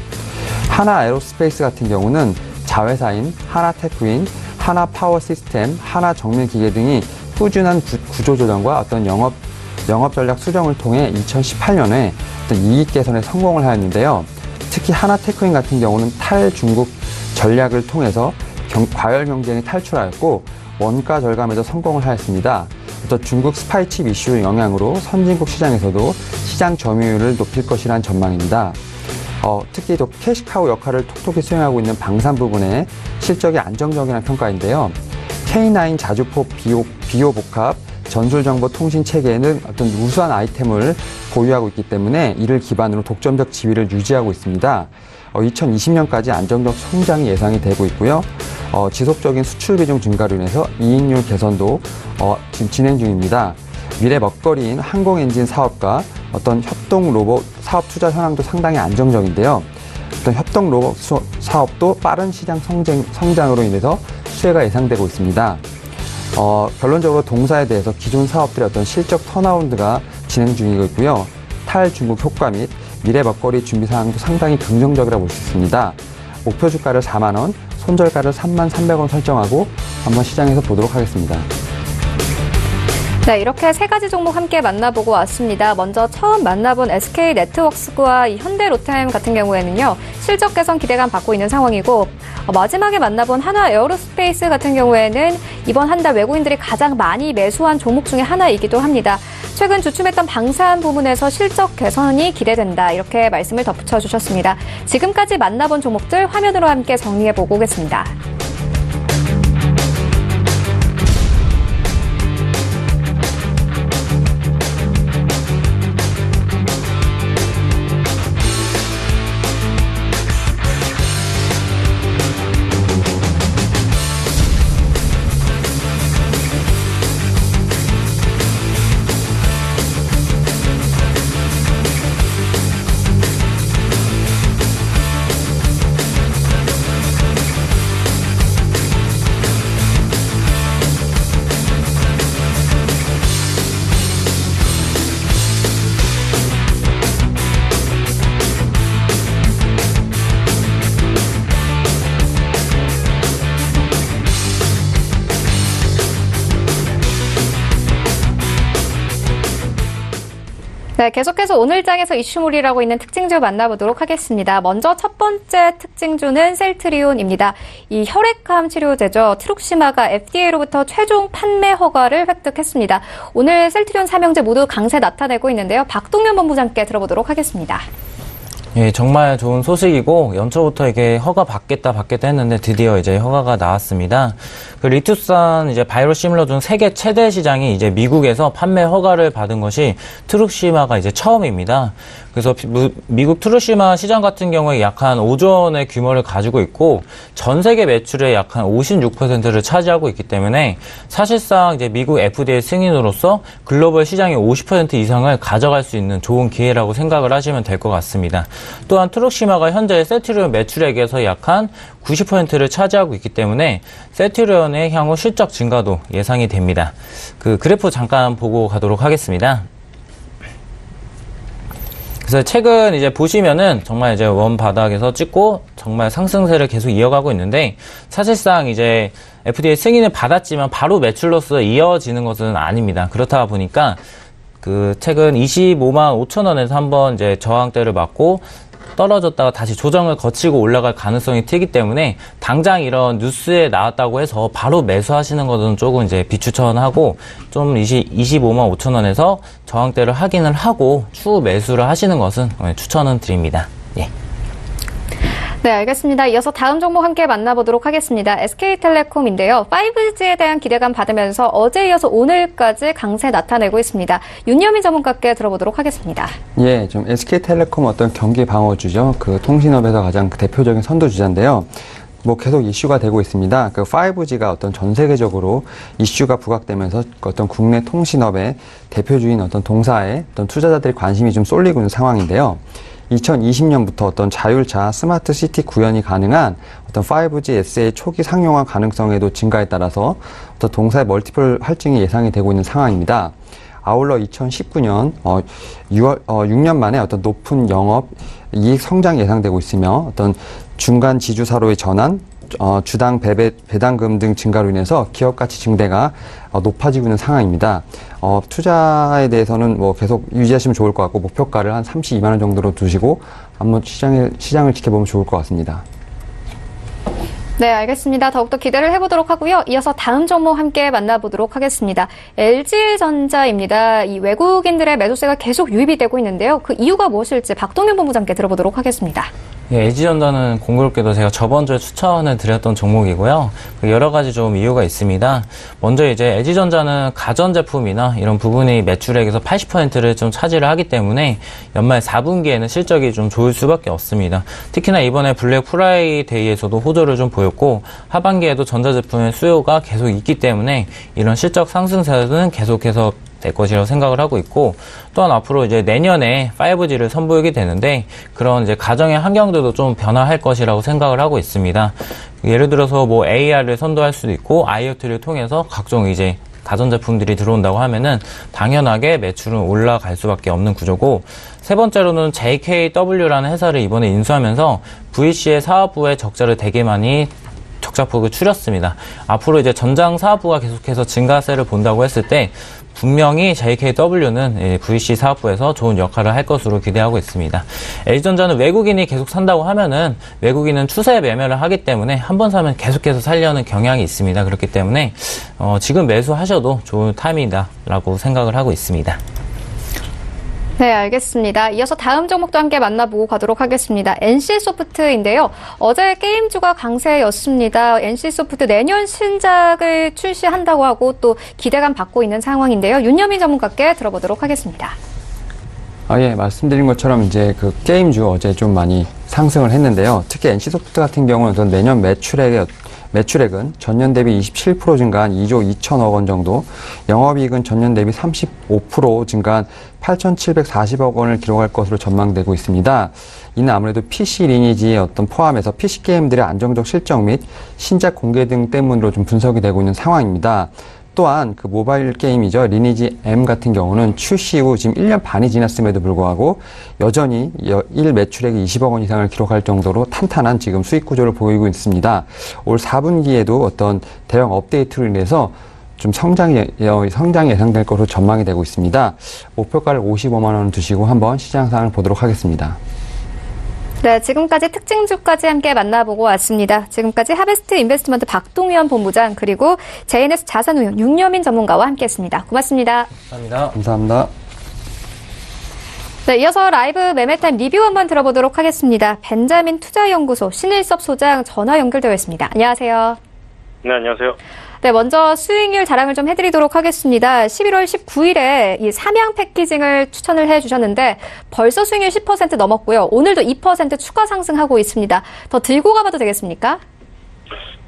하나 에어로스페이스 같은 경우는 자회사인 하나테크윈, 하나파워 시스템, 하나정밀기계 등이 꾸준한 구조조정과 어떤 영업 전략 수정을 통해 2018년에 어떤 이익 개선에 성공을 하였는데요. 특히 하나테크윈 같은 경우는 탈중국 전략을 통해서 과열 경쟁에 탈출하였고 원가 절감에도 성공을 하였습니다. 어떤 중국 스파이칩 이슈 영향으로 선진국 시장에서도 시장 점유율을 높일 것이라는 전망입니다. 특히 또 캐시카우 역할을 톡톡히 수행하고 있는 방산 부분의 실적이 안정적이라는 평가인데요. K9 자주포 비호복합 전술정보통신체계에는 어떤 우수한 아이템을 보유하고 있기 때문에 이를 기반으로 독점적 지위를 유지하고 있습니다. 2020년까지 안정적 성장이 예상이 되고 있고요. 지속적인 수출 비중 증가로 인해서 이익률 개선도 지금 진행 중입니다. 미래 먹거리인 항공엔진 사업과 어떤 협동 로봇 사업 투자 현황도 상당히 안정적인데요. 어떤 협동 로봇 사업도 빠른 시장 성장으로 인해서 수혜가 예상되고 있습니다. 결론적으로 동사에 대해서 기존 사업들의 어떤 실적 턴어라운드가 진행 중이고 있고요. 탈중국 효과 및 미래 먹거리 준비 사항도 상당히 긍정적이라고 볼 수 있습니다. 목표 주가를 4만 원, 손절가를 33,300원 설정하고 한번 시장에서 보도록 하겠습니다. 네, 이렇게 세 가지 종목 함께 만나보고 왔습니다. 먼저 처음 만나본 SK네트워크스와 이 현대로템 같은 경우에는요, 실적 개선 기대감 받고 있는 상황이고, 마지막에 만나본 하나 에어로스페이스 같은 경우에는 이번 한 달 외국인들이 가장 많이 매수한 종목 중에 하나이기도 합니다. 최근 주춤했던 방산 부문에서 실적 개선이 기대된다. 이렇게 말씀을 덧붙여 주셨습니다. 지금까지 만나본 종목들 화면으로 함께 정리해보고 오겠습니다. 네, 계속해서 오늘 장에서 이슈몰이라고 있는 특징주 만나보도록 하겠습니다. 먼저 첫 번째 특징주는 셀트리온입니다. 이 혈액암 치료제죠. 트룩시마가 FDA로부터 최종 판매 허가를 획득했습니다. 오늘 셀트리온 삼형제 모두 강세 나타내고 있는데요. 박동현 본부장께 들어보도록 하겠습니다. 예, 정말 좋은 소식이고 연초부터 이게 허가 받겠다 했는데 드디어 이제 허가가 나왔습니다. 그 리투산 이제 바이오 시뮬러 중 세계 최대 시장이 이제 미국에서 판매 허가를 받은 것이 트룩시마가 이제 처음입니다. 그래서 미국 트루시마 시장 같은 경우에 약 한 5조 원의 규모를 가지고 있고 전 세계 매출의 약 한 56%를 차지하고 있기 때문에 사실상 이제 미국 FDA 승인으로서 글로벌 시장의 50% 이상을 가져갈 수 있는 좋은 기회라고 생각을 하시면 될 것 같습니다. 또한 트룩시마가 현재 세티리온 매출액에서 약 한 90%를 차지하고 있기 때문에 세티리온의 향후 실적 증가도 예상이 됩니다. 그 그래프 잠깐 보고 가도록 하겠습니다. 그래서 최근 이제 보시면은 정말 이제 원 바닥에서 찍고 정말 상승세를 계속 이어가고 있는데 사실상 이제 FDA 승인을 받았지만 바로 매출로서 이어지는 것은 아닙니다. 그렇다 보니까 그 최근 25만 5천 원에서 한번 이제 저항대를 맞고 떨어졌다가 다시 조정을 거치고 올라갈 가능성이 크기 때문에 당장 이런 뉴스에 나왔다고 해서 바로 매수하시는 것은 조금 이제 비추천하고 좀 25만 5천 원에서 저항대를 확인을 하고 추후 매수를 하시는 것은 추천은 드립니다. 예. 네, 알겠습니다. 이어서 다음 종목 함께 만나보도록 하겠습니다. SK텔레콤인데요. 5G에 대한 기대감 받으면서 어제 이어서 오늘까지 강세 나타내고 있습니다. 윤여민 전문가께 들어보도록 하겠습니다. 예, 좀 SK텔레콤 어떤 경기 방어주죠. 그 통신업에서 가장 대표적인 선두주자인데요. 뭐 계속 이슈가 되고 있습니다. 그 5G가 어떤 전 세계적으로 이슈가 부각되면서 어떤 국내 통신업의 대표주인 어떤 동사에 어떤 투자자들의 관심이 좀 쏠리고 있는 상황인데요. 2020년부터 어떤 자율차 스마트 시티 구현이 가능한 어떤 5G SA의 초기 상용화 가능성에도 증가에 따라서 어떤 동사의 멀티플 할증이 예상이 되고 있는 상황입니다. 아울러 2019년 6년 만에 어떤 높은 영업 이익 성장이 예상되고 있으며 어떤 중간 지주사로의 전환, 주당 배당금 등 증가로 인해서 기업 가치 증대가 높아지고 있는 상황입니다. 투자에 대해서는 뭐 계속 유지하시면 좋을 것 같고 목표가를 한 32만 원 정도로 두시고 한번 시장을 지켜보면 좋을 것 같습니다. 네, 알겠습니다. 더욱더 기대를 해보도록 하고요. 이어서 다음 종목 함께 만나보도록 하겠습니다. LG전자입니다. 이 외국인들의 매도세가 계속 유입이 되고 있는데요. 그 이유가 무엇일지 박동현 본부장께 들어보도록 하겠습니다. 예, LG전자는 공교롭게도 제가 저번 주에 추천을 드렸던 종목이고요. 여러 가지 좀 이유가 있습니다. 먼저 이제 LG전자는 가전제품이나 이런 부분이 매출액에서 80%를 좀 차지를 하기 때문에 연말 4분기에는 실적이 좀 좋을 수밖에 없습니다. 특히나 이번에 블랙 프라이데이에서도 호조를 좀 보였고 하반기에도 전자제품의 수요가 계속 있기 때문에 이런 실적 상승세는 계속해서 될 것이라고 생각을 하고 있고 또한 앞으로 이제 내년에 5G를 선보이게 되는데 그런 이제 가정의 환경들도 좀 변화할 것이라고 생각을 하고 있습니다. 예를 들어서 뭐 AR을 선도할 수도 있고 IoT를 통해서 각종 이제 가전제품들이 들어온다고 하면은 당연하게 매출은 올라갈 수밖에 없는 구조고 세 번째로는 JKW라는 회사를 이번에 인수하면서 VC의 사업부의 적자를 되게 많이 적자폭을 줄였습니다. 앞으로 이제 전장 사업부가 계속해서 증가세를 본다고 했을 때 분명히 JKW는 VC 사업부에서 좋은 역할을 할 것으로 기대하고 있습니다. LG전자는 외국인이 계속 산다고 하면은 외국인은 추세 매매를 하기 때문에 한번 사면 계속해서 살려는 경향이 있습니다. 그렇기 때문에 지금 매수하셔도 좋은 타이밍이다라고 생각을 하고 있습니다. 네, 알겠습니다. 이어서 다음 종목도 함께 만나보고 가도록 하겠습니다. NC소프트인데요. 어제 게임주가 강세였습니다. NC소프트 내년 신작을 출시한다고 하고 또 기대감 받고 있는 상황인데요. 윤여민 전문가께 들어보도록 하겠습니다. 예, 말씀드린 것처럼 이제 그 게임주 어제 좀 많이 상승을 했는데요. 특히 NC소프트 같은 경우는 내년 매출액은 전년 대비 27% 증가한 2조 2천억 원 정도, 영업이익은 전년 대비 35% 증가한 8,740억 원을 기록할 것으로 전망되고 있습니다. 이는 아무래도 PC 리니지의 어떤 포함해서 PC 게임들의 안정적 실적 및 신작 공개 등 때문으로 좀 분석이 되고 있는 상황입니다. 또한 그 모바일 게임이죠. 리니지 M 같은 경우는 출시 후 지금 1년 반이 지났음에도 불구하고 여전히 일 매출액이 20억 원 이상을 기록할 정도로 탄탄한 지금 수익 구조를 보이고 있습니다. 올 4분기에도 어떤 대형 업데이트로 인해서 좀 성장이 예상될 것으로 전망이 되고 있습니다. 목표가를 55만 원 두시고 한번 시장 상황을 보도록 하겠습니다. 네, 지금까지 특징주까지 함께 만나보고 왔습니다. 지금까지 하베스트 인베스트먼트 박동현 본부장 그리고 JNS 자산운용 윤여민 전문가와 함께했습니다. 고맙습니다. 감사합니다. 감사합니다. 네, 이어서 라이브 매매타임 리뷰 한번 들어보도록 하겠습니다. 벤자민 투자연구소 신일섭 소장 전화 연결되어 있습니다. 안녕하세요. 네, 안녕하세요. 네, 먼저 수익률 자랑을 좀 해드리도록 하겠습니다. 11월 19일에 이 삼양 패키징을 추천을 해주셨는데 벌써 수익률 10% 넘었고요. 오늘도 2% 추가 상승하고 있습니다. 더 들고 가봐도 되겠습니까?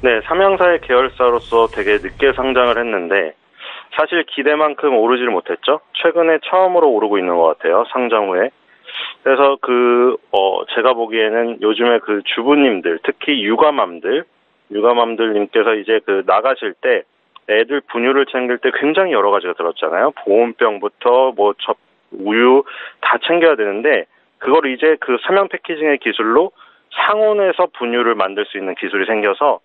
네, 삼양사의 계열사로서 되게 늦게 상장을 했는데 사실 기대만큼 오르지를 못했죠. 최근에 처음으로 오르고 있는 것 같아요. 상장 후에. 그래서 제가 보기에는 요즘에 그 주부님들, 특히 육아맘들님께서 이제 나가실 때 애들 분유를 챙길 때 굉장히 여러 가지가 들었잖아요. 보온병부터 우유 다 챙겨야 되는데 그걸 이제 그 삼양 패키징의 기술로 상온에서 분유를 만들 수 있는 기술이 생겨서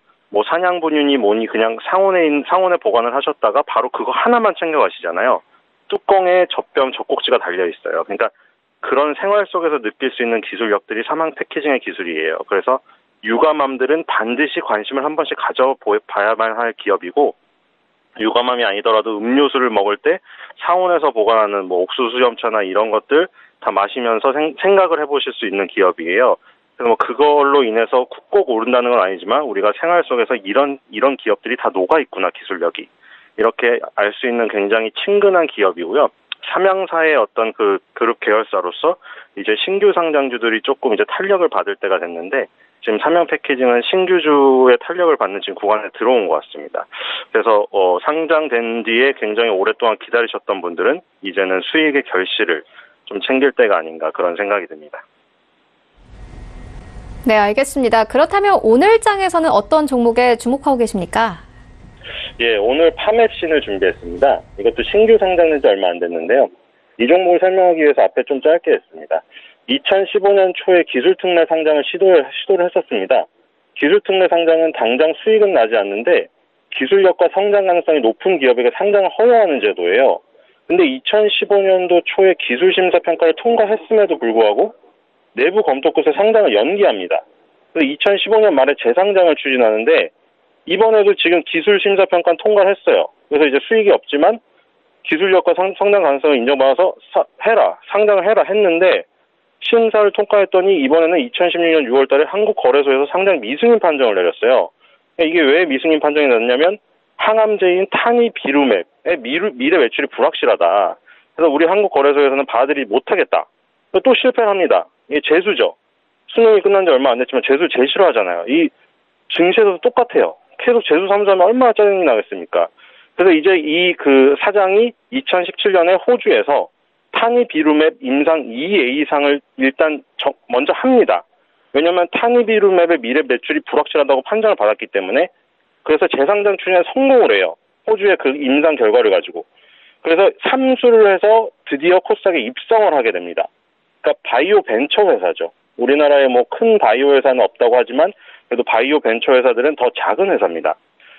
산양 분유니 뭐니 그냥 상온에 보관을 하셨다가 바로 그거 하나만 챙겨가시잖아요. 뚜껑에 젖병, 젖꼭지가 달려 있어요. 그러니까 그런 생활 속에서 느낄 수 있는 기술력들이 삼양 패키징의 기술이에요. 그래서 육아맘들은 반드시 관심을 한 번씩 가져봐야만 할 기업이고, 육아맘이 아니더라도 음료수를 먹을 때 상온에서 보관하는 옥수수 염차나 이런 것들 다 마시면서 생각을 해보실 수 있는 기업이에요. 그래서 그걸로 인해서 꼭 오른다는 건 아니지만 우리가 생활 속에서 이런 기업들이 다 녹아있구나, 기술력이. 이렇게 알 수 있는 굉장히 친근한 기업이고요. 삼양사의 어떤 그 그룹 계열사로서 이제 신규 상장주들이 조금 이제 탄력을 받을 때가 됐는데 지금 삼양 패키징은 신규주의 탄력을 받는 지금 구간에 들어온 것 같습니다. 그래서 상장된 뒤에 굉장히 오랫동안 기다리셨던 분들은 이제는 수익의 결실을 좀 챙길 때가 아닌가 그런 생각이 듭니다. 네, 알겠습니다. 그렇다면 오늘 장에서는 어떤 종목에 주목하고 계십니까? 예, 오늘 파메신을 준비했습니다. 이것도 신규 상장된 지 얼마 안 됐는데요. 이 종목을 설명하기 위해서 앞에 좀 짧게 했습니다. 2015년 초에 기술특례 상장을 시도를 했었습니다. 기술특례 상장은 당장 수익은 나지 않는데 기술력과 성장 가능성이 높은 기업에게 상장을 허용하는 제도예요. 근데 2015년도 초에 기술심사평가를 통과했음에도 불구하고 내부 검토 끝에 상장을 연기합니다. 그래서 2015년 말에 재상장을 추진하는데 이번에도 지금 기술심사평가는 통과를 했어요. 그래서 이제 수익이 없지만 기술력과 성장 가능성을 인정받아서 상장을 해라 했는데 심사를 통과했더니 이번에는 2016년 6월 달에 한국거래소에서 상장 미승인 판정을 내렸어요. 이게 왜 미승인 판정이 났냐면 항암제인 타니비루맵의 미래 매출이 불확실하다. 그래서 우리 한국거래소에서는 받아들이지 못하겠다. 또 실패를 합니다. 이게 재수죠. 수능이 끝난 지 얼마 안 됐지만 재수 제일 싫어하잖아요. 이 증시에서도 똑같아요. 계속 재수 삼수하면 얼마나 짜증이 나겠습니까? 그래서 이제 이 사장이 2017년에 호주에서 타니비루맵 임상 2A상을 일단 먼저 합니다. 왜냐하면 타니비루맵의 미래 매출이 불확실하다고 판정을 받았기 때문에. 그래서 재상장 추진에 성공을 해요. 호주의 그 임상 결과를 가지고. 그래서 삼수를 해서 드디어 코스닥에 입성을 하게 됩니다. 그러니까 바이오 벤처 회사죠. 우리나라에 큰 바이오 회사는 없다고 하지만 그래도 바이오 벤처 회사들은 더 작은 회사입니다.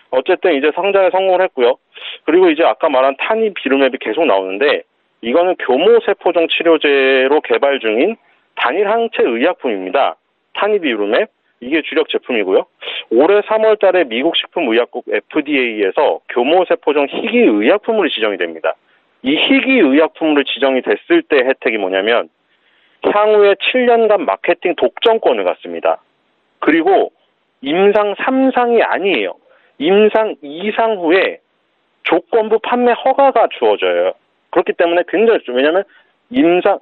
어쨌든 이제 상장에 성공을 했고요. 그리고 이제 아까 말한 타니비루맵이 계속 나오는데 이거는 교모세포종 치료제로 개발 중인 단일 항체 의약품입니다. 타니비루맵. 이게 주력 제품이고요. 올해 3월 달에 미국 식품의약국 FDA에서 교모세포종 희귀 의약품으로 지정이 됩니다. 이 희귀 의약품으로 지정이 됐을 때 혜택이 뭐냐면 향후에 7년간 마케팅 독점권을 갖습니다. 그리고 임상 3상이 아니에요. 임상 2상 후에 조건부 판매 허가가 주어져요. 그렇기 때문에 굉장히 좋죠. 왜냐하면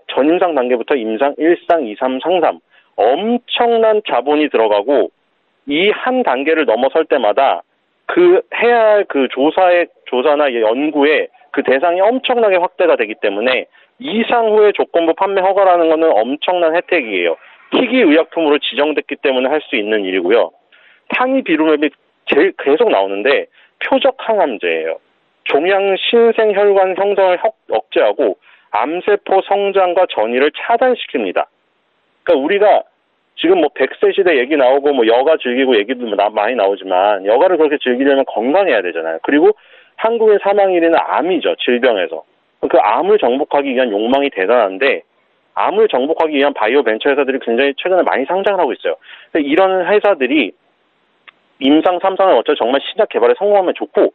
전임상 단계부터 임상 1상, 2상, 상상 엄청난 자본이 들어가고 이 한 단계를 넘어설 때마다 해야 할 조사나 연구의 그 대상이 엄청나게 확대가 되기 때문에 이상 후에 조건부 판매 허가라는 것은 엄청난 혜택이에요. 희귀 의약품으로 지정됐기 때문에 할 수 있는 일이고요. 타니비루맵이 계속 나오는데 표적 항암제예요. 종양 신생혈관 형성을 억제하고 암세포 성장과 전이를 차단시킵니다. 그러니까 우리가 지금 100세 시대 얘기 나오고 여가 즐기고 얘기도 많이 나오지만 여가를 그렇게 즐기려면 건강해야 되잖아요. 그리고 한국의 사망 1위는 암이죠. 질병에서. 그 암을 정복하기 위한 욕망이 대단한데 암을 정복하기 위한 바이오 벤처 회사들이 굉장히 최근에 많이 상장을 하고 있어요. 이런 회사들이 임상 3상을 어차피 정말 시작 개발에 성공하면 좋고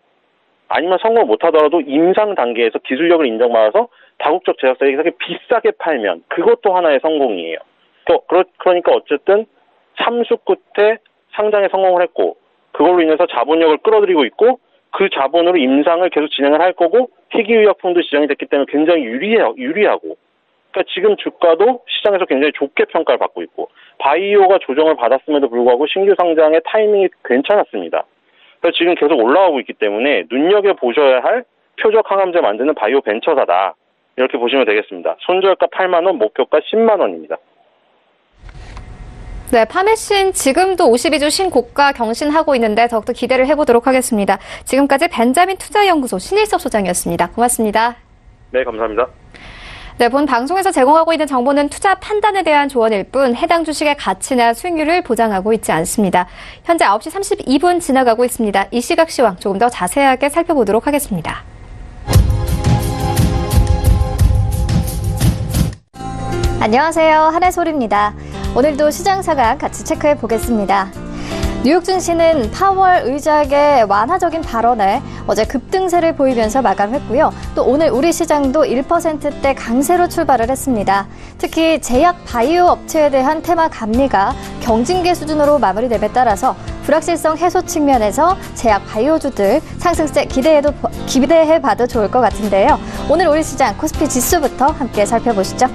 아니면 성공을 못하더라도 임상 단계에서 기술력을 인정받아서 다국적 제약사에게 비싸게 팔면 그것도 하나의 성공이에요. 그러니까 어쨌든 참수 끝에 상장에 성공을 했고 그걸로 인해서 자본력을 끌어들이고 있고 그 자본으로 임상을 계속 진행을 할 거고 희귀의약품도 지정이 됐기 때문에 굉장히 유리하고 그러니까 지금 주가도 시장에서 굉장히 좋게 평가를 받고 있고 바이오가 조정을 받았음에도 불구하고 신규 상장의 타이밍이 괜찮았습니다. 그래서 지금 계속 올라오고 있기 때문에 눈여겨보셔야 할 표적 항암제 만드는 바이오 벤처사다. 이렇게 보시면 되겠습니다. 손절가 8만 원, 목표가 10만 원입니다. 네, 파메신 지금도 52주 신고가 경신하고 있는데 더욱더 기대를 해보도록 하겠습니다. 지금까지 벤자민 투자연구소 신일섭 소장이었습니다. 고맙습니다. 네, 감사합니다. 네, 본 방송에서 제공하고 있는 정보는 투자 판단에 대한 조언일 뿐 해당 주식의 가치나 수익률을 보장하고 있지 않습니다. 현재 9시 32분 지나가고 있습니다. 이 시각 시황 조금 더 자세하게 살펴보도록 하겠습니다. 안녕하세요. 한혜솔입니다. 오늘도 시장 상황 같이 체크해 보겠습니다. 뉴욕 증시는 파월 의장의 완화적인 발언에 어제 급등세를 보이면서 마감했고요. 또 오늘 우리 시장도 1%대 강세로 출발을 했습니다. 특히 제약 바이오 업체에 대한 테마 감리가 경징계 수준으로 마무리됨에 따라서 불확실성 해소 측면에서 제약 바이오주들 상승세 기대해봐도 좋을 것 같은데요. 오늘 우리 시장 코스피 지수부터 함께 살펴보시죠.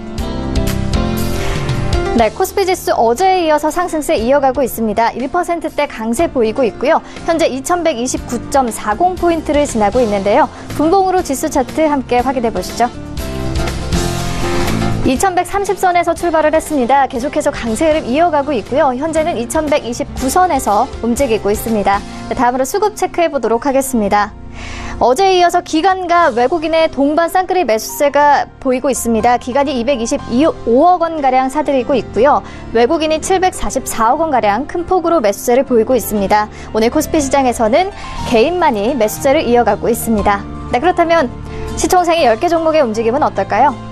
네, 코스피 지수 어제에 이어서 상승세 이어가고 있습니다. 1%대 강세 보이고 있고요. 현재 2129.40포인트를 지나고 있는데요. 분봉으로 지수 차트 함께 확인해 보시죠. 2130선에서 출발을 했습니다. 계속해서 강세 흐름 이어가고 있고요. 현재는 2129선에서 움직이고 있습니다. 네, 다음으로 수급 체크해 보도록 하겠습니다. 어제에 이어서 기관과 외국인의 동반 쌍끌이 매수세가 보이고 있습니다. 기관이 225억 원가량 사들이고 있고요. 외국인이 744억 원가량 큰 폭으로 매수세를 보이고 있습니다. 오늘 코스피 시장에서는 개인만이 매수세를 이어가고 있습니다. 네, 그렇다면 시총상위 10개 종목의 움직임은 어떨까요?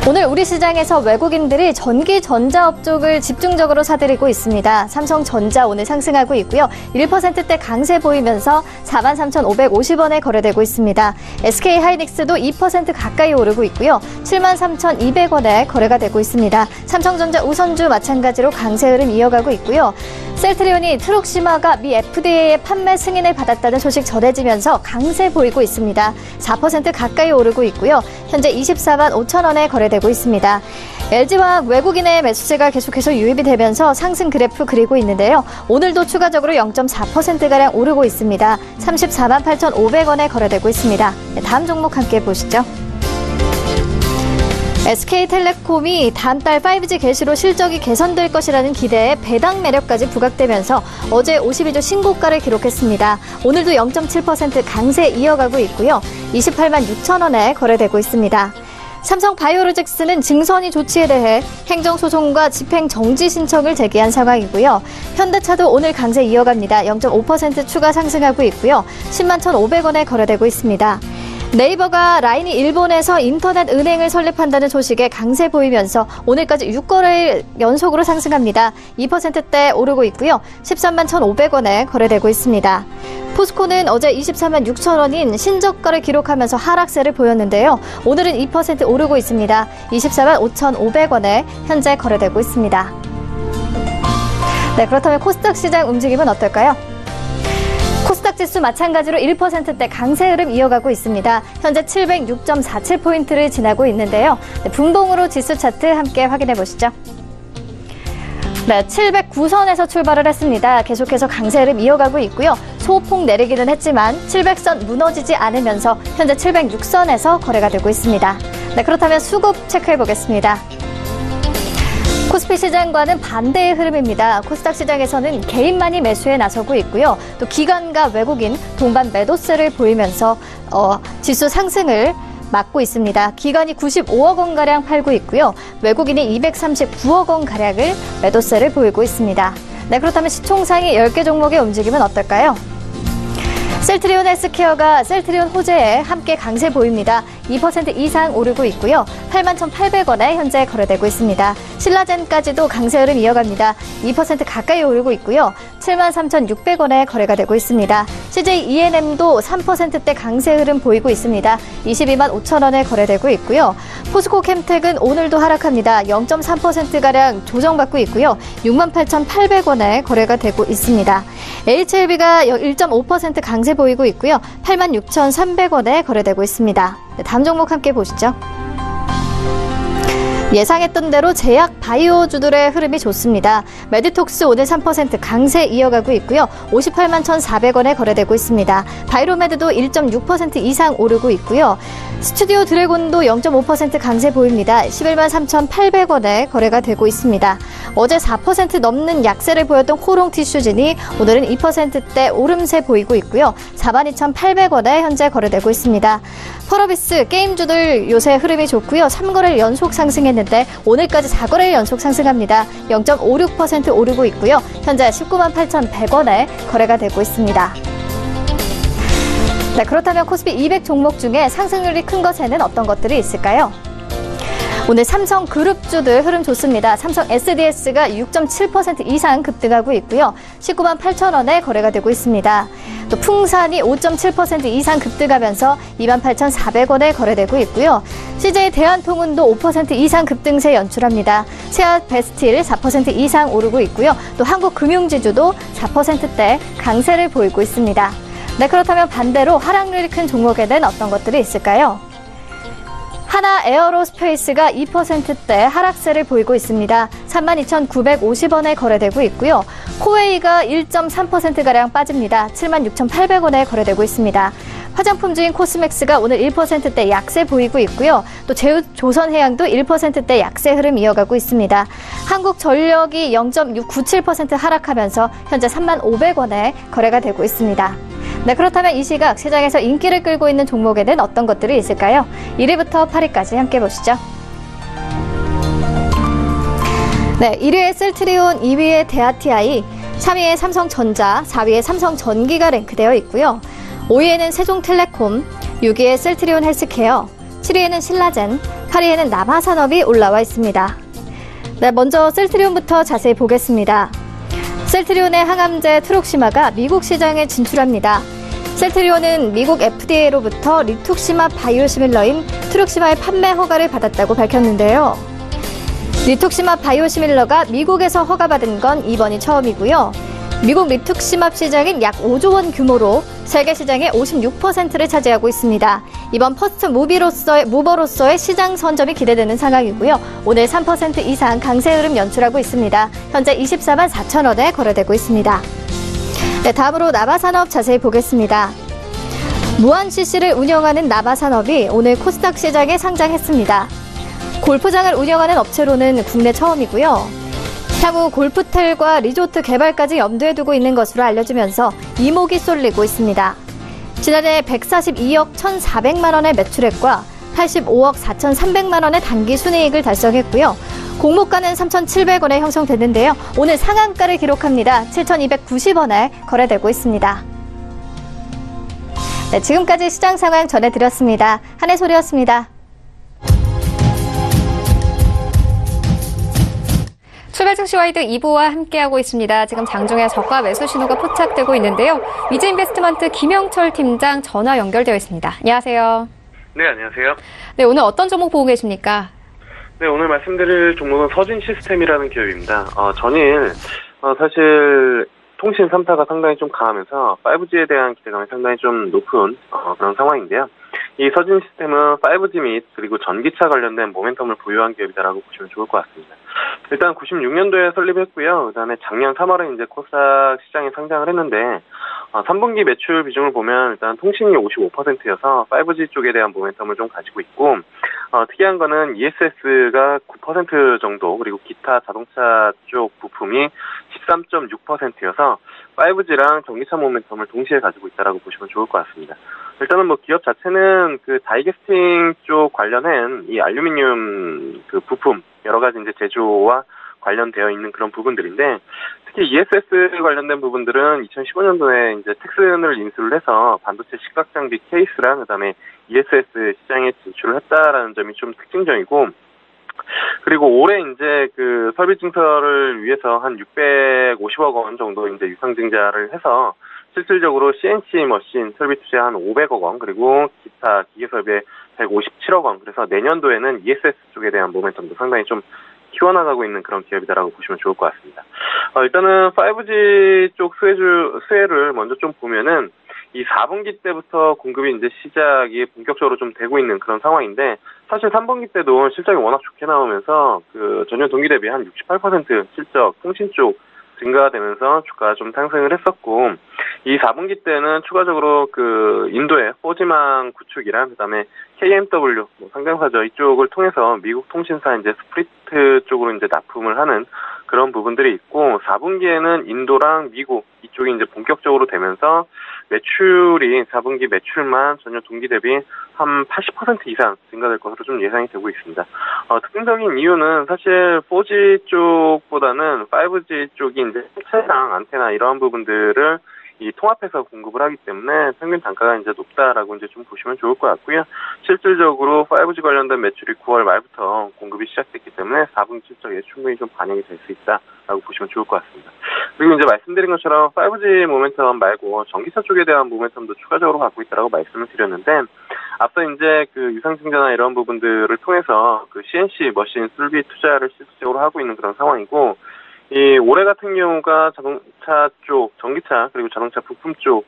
오늘 우리 시장에서 외국인들이 전기 전자업 쪽을 집중적으로 사들이고 있습니다. 삼성전자 오늘 상승하고 있고요. 1%대 강세 보이면서 43,550원에 거래되고 있습니다. SK하이닉스도 2% 가까이 오르고 있고요. 73,200원에 거래가 되고 있습니다. 삼성전자 우선주 마찬가지로 강세 흐름 이어가고 있고요. 셀트리온이 트록시마가 미 FDA의 판매 승인을 받았다는 소식 전해지면서 강세 보이고 있습니다. 4% 가까이 오르고 있고요. 현재 24만 5천 원에 거래되고 있습니다. LG화학 외국인의 매수세가 계속해서 유입이 되면서 상승 그래프 그리고 있는데요. 오늘도 추가적으로 0.4%가량 오르고 있습니다. 34만 8,500원에 거래되고 있습니다. 네, 다음 종목 함께 보시죠. SK텔레콤이 다음 달 5G 개시로 실적이 개선될 것이라는 기대에 배당 매력까지 부각되면서 어제 52주 신고가를 기록했습니다. 오늘도 0.7% 강세 이어가고 있고요. 28만 6천 원에 거래되고 있습니다. 삼성바이오로직스는 증선이 조치에 대해 행정소송과 집행정지 신청을 제기한 상황이고요. 현대차도 오늘 강세 이어갑니다. 0.5% 추가 상승하고 있고요. 10만 1,500원에 거래되고 있습니다. 네이버가 라인이 일본에서 인터넷 은행을 설립한다는 소식에 강세 보이면서 오늘까지 6거래일 연속으로 상승합니다. 2%대 오르고 있고요. 13만 1,500원에 거래되고 있습니다. 포스코는 어제 24만 6천 원인 신저가를 기록하면서 하락세를 보였는데요. 오늘은 2% 오르고 있습니다. 24만 5,500원에 현재 거래되고 있습니다. 네, 그렇다면 코스닥 시장 움직임은 어떨까요? 코스닥 지수 마찬가지로 1%대 강세 흐름 이어가고 있습니다. 현재 706.47포인트를 지나고 있는데요. 네, 분봉으로 지수 차트 함께 확인해 보시죠. 네, 709선에서 출발을 했습니다. 계속해서 강세 흐름 이어가고 있고요. 소폭 내리기는 했지만 700선 무너지지 않으면서 현재 706선에서 거래가 되고 있습니다. 네, 그렇다면 수급 체크해 보겠습니다. 코스피 시장과는 반대의 흐름입니다. 코스닥 시장에서는 개인만이 매수에 나서고 있고요. 또 기관과 외국인 동반 매도세를 보이면서 지수 상승을 막고 있습니다. 기관이 95억 원가량 팔고 있고요. 외국인이 239억 원가량을 매도세를 보이고 있습니다. 네, 그렇다면 시총상위 10개 종목의 움직임은 어떨까요? 셀트리온 헬스케어가 셀트리온 호재에 함께 강세 보입니다. 2% 이상 오르고 있고요. 81,800원에 현재 거래되고 있습니다. 신라젠까지도 강세 흐름 이어갑니다. 2% 가까이 오르고 있고요. 73,600원에 거래가 되고 있습니다. CJ E&M도 3%대 강세 흐름 보이고 있습니다. 22만 5천 원에 거래되고 있고요. 포스코 캠텍은 오늘도 하락합니다. 0.3%가량 조정받고 있고요. 68,800원에 거래가 되고 있습니다. HLB가 1.5% 강세 보이고 있고요. 86,300원에 거래되고 있습니다. 네, 다음 종목 함께 보시죠. 예상했던 대로 제약 바이오주들의 흐름이 좋습니다. 메디톡스 오늘 3% 강세 이어가고 있고요. 58만 1,400원에 거래되고 있습니다. 바이로메드도 1.6% 이상 오르고 있고요. 스튜디오 드래곤도 0.5% 강세 보입니다. 11만 3,800원에 거래가 되고 있습니다. 어제 4% 넘는 약세를 보였던 코롱 티슈진이 오늘은 2%대 오름세 보이고 있고요. 42,800원에 현재 거래되고 있습니다. 펄어비스 게임주들 요새 흐름이 좋고요. 3거래일 연속 상승했는데 오늘까지 4거래일 연속 상승합니다. 0.56% 오르고 있고요. 현재 19만 8,100원에 거래가 되고 있습니다. 네, 그렇다면 코스피 200 종목 중에 상승률이 큰 것에는 어떤 것들이 있을까요? 오늘 삼성 그룹주들 흐름 좋습니다. 삼성 SDS가 6.7% 이상 급등하고 있고요. 19만 8천 원에 거래가 되고 있습니다. 또 풍산이 5.7% 이상 급등하면서 28,400원에 거래되고 있고요. CJ 대한통운도 5% 이상 급등세 연출합니다. 세아 베스틸 4% 이상 오르고 있고요. 또 한국금융지주도 4%대 강세를 보이고 있습니다. 네, 그렇다면 반대로 하락률이 큰 종목에는 어떤 것들이 있을까요? 하나 에어로스페이스가 2%대 하락세를 보이고 있습니다. 32,950원에 거래되고 있고요. 코웨이가 1.3%가량 빠집니다. 76,800원에 거래되고 있습니다. 화장품주인 코스맥스가 오늘 1%대 약세 보이고 있고요. 또 제주조선해양도 1%대 약세 흐름 이어가고 있습니다. 한국전력이 0.97% 하락하면서 현재 35,500원에 거래가 되고 있습니다. 네, 그렇다면 이 시각 시장에서 인기를 끌고 있는 종목에는 어떤 것들이 있을까요? 1위부터 8위까지 함께 보시죠. 네, 1위에 셀트리온, 2위에 대아TI, 3위에 삼성전자, 4위에 삼성전기가 랭크되어 있고요. 5위에는 세종텔레콤, 6위에 셀트리온 헬스케어, 7위에는 신라젠, 8위에는 남하산업이 올라와 있습니다. 네, 먼저 셀트리온부터 자세히 보겠습니다. 셀트리온의 항암제 트룩시마가 미국 시장에 진출합니다. 셀트리온은 미국 FDA로부터 리툭시마 바이오시밀러인 트룩시마의 판매 허가를 받았다고 밝혔는데요. 리툭시마 바이오시밀러가 미국에서 허가받은 건 이번이 처음이고요. 미국 리툭시마 시장은 약 5조 원 규모로 세계 시장의 56%를 차지하고 있습니다. 이번 퍼스트 무버로서의 시장 선점이 기대되는 상황이고요. 오늘 3% 이상 강세 흐름 연출하고 있습니다. 현재 24만 4천 원에 거래되고 있습니다. 네, 다음으로 남하산업 자세히 보겠습니다. 무한 CC를 운영하는 남하산업이 오늘 코스닥 시장에 상장했습니다. 골프장을 운영하는 업체로는 국내 처음이고요. 향후 골프텔과 리조트 개발까지 염두에 두고 있는 것으로 알려지면서 이목이 쏠리고 있습니다. 지난해 142억 1,400만 원의 매출액과 85억 4,300만 원의 단기 순이익을 달성했고요. 공모가는 3,700원에 형성됐는데요. 오늘 상한가를 기록합니다. 7,290원에 거래되고 있습니다. 네, 지금까지 시장 상황 전해드렸습니다. 한혜솔이었습니다. 출발 증시 와이드 2부와 함께하고 있습니다. 지금 장중에 저가 매수 신호가 포착되고 있는데요. 위즈인베스트먼트 김영철 팀장 전화 연결되어 있습니다. 안녕하세요. 네, 안녕하세요. 네, 오늘 어떤 종목 보고 계십니까? 네, 오늘 말씀드릴 종목은 서진 시스템이라는 기업입니다. 전일 사실 통신 3사가 상당히 좀 강하면서 5G에 대한 기대감이 상당히 좀 높은 그런 상황인데요. 이 서진 시스템은 5G 및 그리고 전기차 관련된 모멘텀을 보유한 기업이다라고 보시면 좋을 것 같습니다. 일단 96년도에 설립했고요. 그다음에 작년 3월에 이제 코스닥 시장에 상장을 했는데 3분기 매출 비중을 보면 일단 통신이 55%여서 5G 쪽에 대한 모멘텀을 좀 가지고 있고 특이한 거는 ESS가 9% 정도 그리고 기타 자동차 쪽 부품이 13.6%여서 5G랑 전기차 모멘텀을 동시에 가지고 있다라고 보시면 좋을 것 같습니다. 일단은 뭐 기업 자체는 그 다이캐스팅 쪽 관련한 이 알루미늄 그 부품 여러 가지 이제 제조와 관련되어 있는 그런 부분들인데 특히 ESS 관련된 부분들은 2015년도에 이제 텍슨을 인수를 해서 반도체 시각 장비 케이스랑 그다음에 ESS 시장에 진출을 했다라는 점이 좀 특징적이고 그리고 올해 이제 그 설비 증설을 위해서 한 650억 원 정도 이제 유상증자를 해서 실질적으로 CNC 머신 설비 투자에 한 500억 원, 그리고 기타 기계 설비에 157억 원. 그래서 내년도에는 ESS 쪽에 대한 모멘텀도 상당히 좀 키워나가고 있는 그런 기업이다라고 보시면 좋을 것 같습니다. 일단은 5G 쪽 수혜를 먼저 좀 보면은 이 4분기 때부터 공급이 이제 시작이 본격적으로 좀 되고 있는 그런 상황인데, 사실 3분기 때도 실적이 워낙 좋게 나오면서 그 전년 동기 대비 한 68% 실적 통신 쪽 증가가 되면서 주가가 좀 상승을 했었고, 이 4분기 때는 추가적으로 그 인도의 4G망 구축이랑 그다음에 KMW 상장사죠, 이쪽을 통해서 미국 통신사 이제 스프리트 쪽으로 이제 납품을 하는 그런 부분들이 있고, 4분기에는 인도랑 미국 이쪽이 이제 본격적으로 되면서 매출이 4분기 매출만 전년 동기 대비 한 80% 이상 증가될 것으로 좀 예상이 되고 있습니다. 특징적인 이유는 사실 4G 쪽보다는 5G 쪽이 이제 차량 안테나 이러한 부분들을 이 통합해서 공급을 하기 때문에 평균 단가가 이제 높다라고 이제 좀 보시면 좋을 것 같고요. 실질적으로 5G 관련된 매출이 9월 말부터 공급이 시작됐기 때문에 4분기 실적에 충분히 좀 반영이 될 수 있다라고 보시면 좋을 것 같습니다. 그리고 이제 말씀드린 것처럼 5G 모멘텀 말고 전기차 쪽에 대한 모멘텀도 추가적으로 갖고 있다라고 말씀을 드렸는데, 앞서 이제 그 유상증자나 이런 부분들을 통해서 그 CNC 머신 설비 투자를 실질적으로 하고 있는 그런 상황이고, 이 올해 같은 경우가 자동차 쪽, 전기차 그리고 자동차 부품 쪽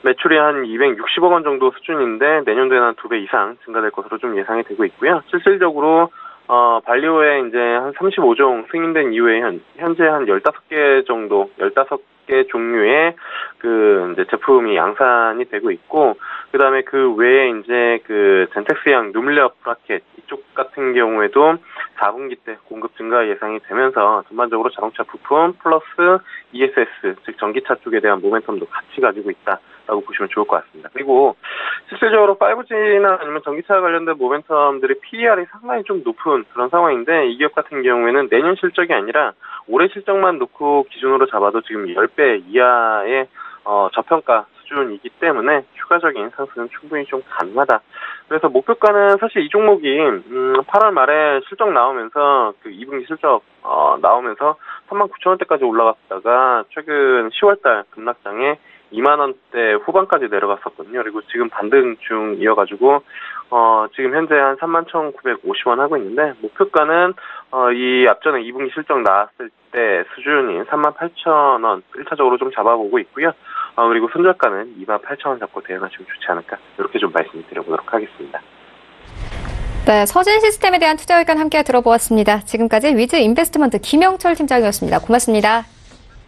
매출이 한 260억 원 정도 수준인데 내년도에는 한 2배 이상 증가될 것으로 좀 예상이 되고 있고요. 실질적으로 발리오에 이제 한 35종 승인된 이후에 현재 한 15개 정도, 15개 종류의 그 이제 제품이 양산이 되고 있고, 그 다음에 그 외에 이제 그 젠텍스형 누밀레어 브라켓 이쪽 같은 경우에도 4분기 때 공급 증가 예상이 되면서 전반적으로 자동차 부품 플러스 ESS, 즉 전기차 쪽에 대한 모멘텀도 같이 가지고 있다라고 보시면 좋을 것 같습니다. 그리고 실질적으로 5G나 아니면 전기차 관련된 모멘텀들의 PER이 상당히 좀 높은 그런 상황인데, 이 기업 같은 경우에는 내년 실적이 아니라 올해 실적만 놓고 기준으로 잡아도 지금 10배 이하의 저평가 수준이기 때문에 추가적인 상승은 충분히 좀 가능하다. 그래서 목표가는 사실 이 종목이 8월 말에 실적 나오면서 그 2분기 실적 나오면서 39,000원대까지 올라갔다가 최근 10월달 급락장에 2만 원대 후반까지 내려갔었거든요. 그리고 지금 반등 중이어가지고 지금 현재 한 31,950원 하고 있는데, 목표가는 이 앞전에 2분기 실적 나왔을 때 수준인 38,000원 1차적으로 좀 잡아보고 있고요. 그리고 손절가는 28,000원 잡고 대응하시면 좋지 않을까, 이렇게 좀 말씀을 드려보도록 하겠습니다. 네, 서진 시스템에 대한 투자 의견 함께 들어보았습니다. 지금까지 위즈 인베스트먼트 김영철 팀장이었습니다. 고맙습니다.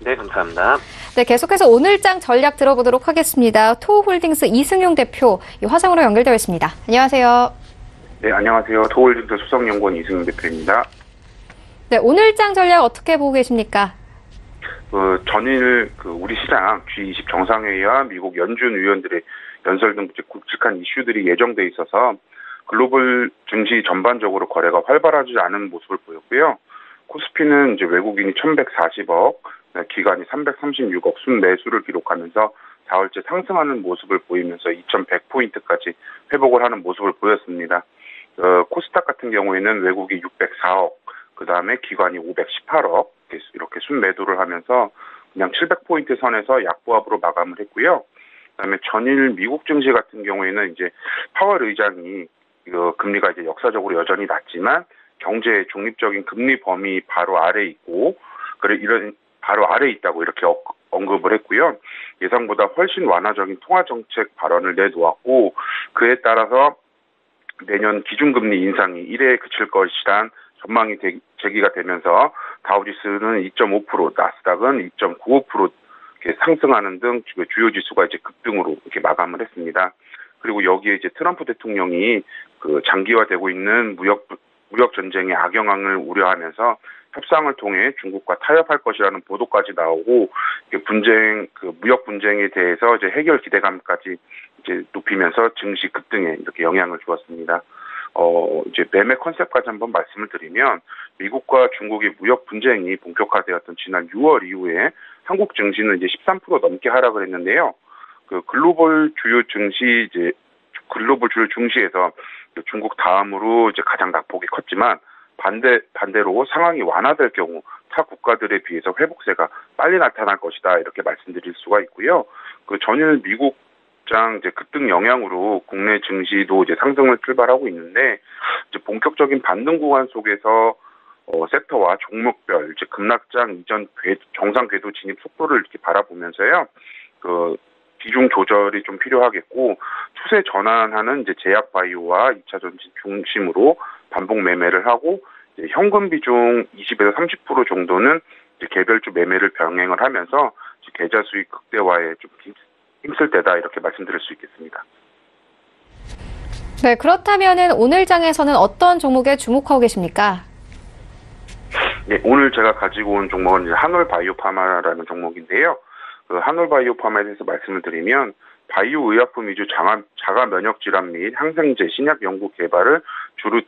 네, 감사합니다. 네, 계속해서 오늘장 전략 들어보도록 하겠습니다. 토호홀딩스 이승용 대표 화상으로 연결되어 있습니다. 안녕하세요. 네, 안녕하세요. 토호홀딩스 수석연구원 이승용 대표입니다. 네, 오늘장 전략 어떻게 보고 계십니까? 전일 우리 시장 G20 정상회의와 미국 연준 의원들의 연설 등 굵직한 이슈들이 예정돼 있어서 글로벌 증시 전반적으로 거래가 활발하지 않은 모습을 보였고요. 코스피는 이제 외국인이 1,140억, 기관이 336억 순매수를 기록하면서 4월째 상승하는 모습을 보이면서 2,100포인트까지 회복을 하는 모습을 보였습니다. 코스닥 같은 경우에는 외국이 604억, 그 다음에 기관이 518억 이렇게 순매도를 하면서 그냥 700포인트 선에서 약보합으로 마감을 했고요. 그다음에 전일 미국 증시 같은 경우에는 이제 파월 의장이 금리가 이제 역사적으로 여전히 낮지만 경제의 중립적인 금리 범위 바로 아래 있고, 이런 바로 아래 있다고 이렇게 언급을 했고요. 예상보다 훨씬 완화적인 통화 정책 발언을 내놓았고, 그에 따라서 내년 기준금리 인상이 1회에 그칠 것이란 전망이 제기가 되면서 다우지수는 2.5%, 나스닥은 2.95% 이렇게 상승하는 등 주요 지수가 이제 급등으로 이렇게 마감을 했습니다. 그리고 여기에 이제 트럼프 대통령이 장기화되고 있는 무역 전쟁의 악영향을 우려하면서 협상을 통해 중국과 타협할 것이라는 보도까지 나오고, 무역 분쟁에 대해서 이제 해결 기대감까지 이제 높이면서 증시 급등에 이렇게 영향을 주었습니다. 이제 매매 컨셉까지 한번 말씀을 드리면, 미국과 중국의 무역 분쟁이 본격화되었던 지난 6월 이후에 한국 증시는 이제 13% 넘게 하락을 했는데요. 글로벌 주요 증시에서 중국 다음으로 이제 가장 낙폭이 컸지만 반대로 상황이 완화될 경우 타 국가들에 비해서 회복세가 빨리 나타날 것이다 이렇게 말씀드릴 수가 있고요. 그 전일 미국장 이제 급등 영향으로 국내 증시도 이제 상승을 출발하고 있는데 이제 본격적인 반등 구간 속에서 섹터와 종목별 이제 급락장 이전 정상 궤도 진입 속도를 이렇게 바라보면서요. 그 비중 조절이 좀 필요하겠고 추세 전환하는 이제 제약 바이오와 2차 전지 중심으로 반복 매매를 하고 이제 현금 비중 20에서 30% 정도는 이제 개별주 매매를 병행을 하면서 계좌 수익 극대화에 좀 힘쓸 때다 이렇게 말씀드릴 수 있겠습니다. 네, 그렇다면은 오늘 장에서는 어떤 종목에 주목하고 계십니까? 네, 오늘 제가 가지고 온 종목은 이제 한올바이오파마라는 종목인데요. 그 한올바이오파마에 대해서 말씀을 드리면 바이오 의약품 위주 자가 면역 질환 및 항생제 신약 연구 개발을 주로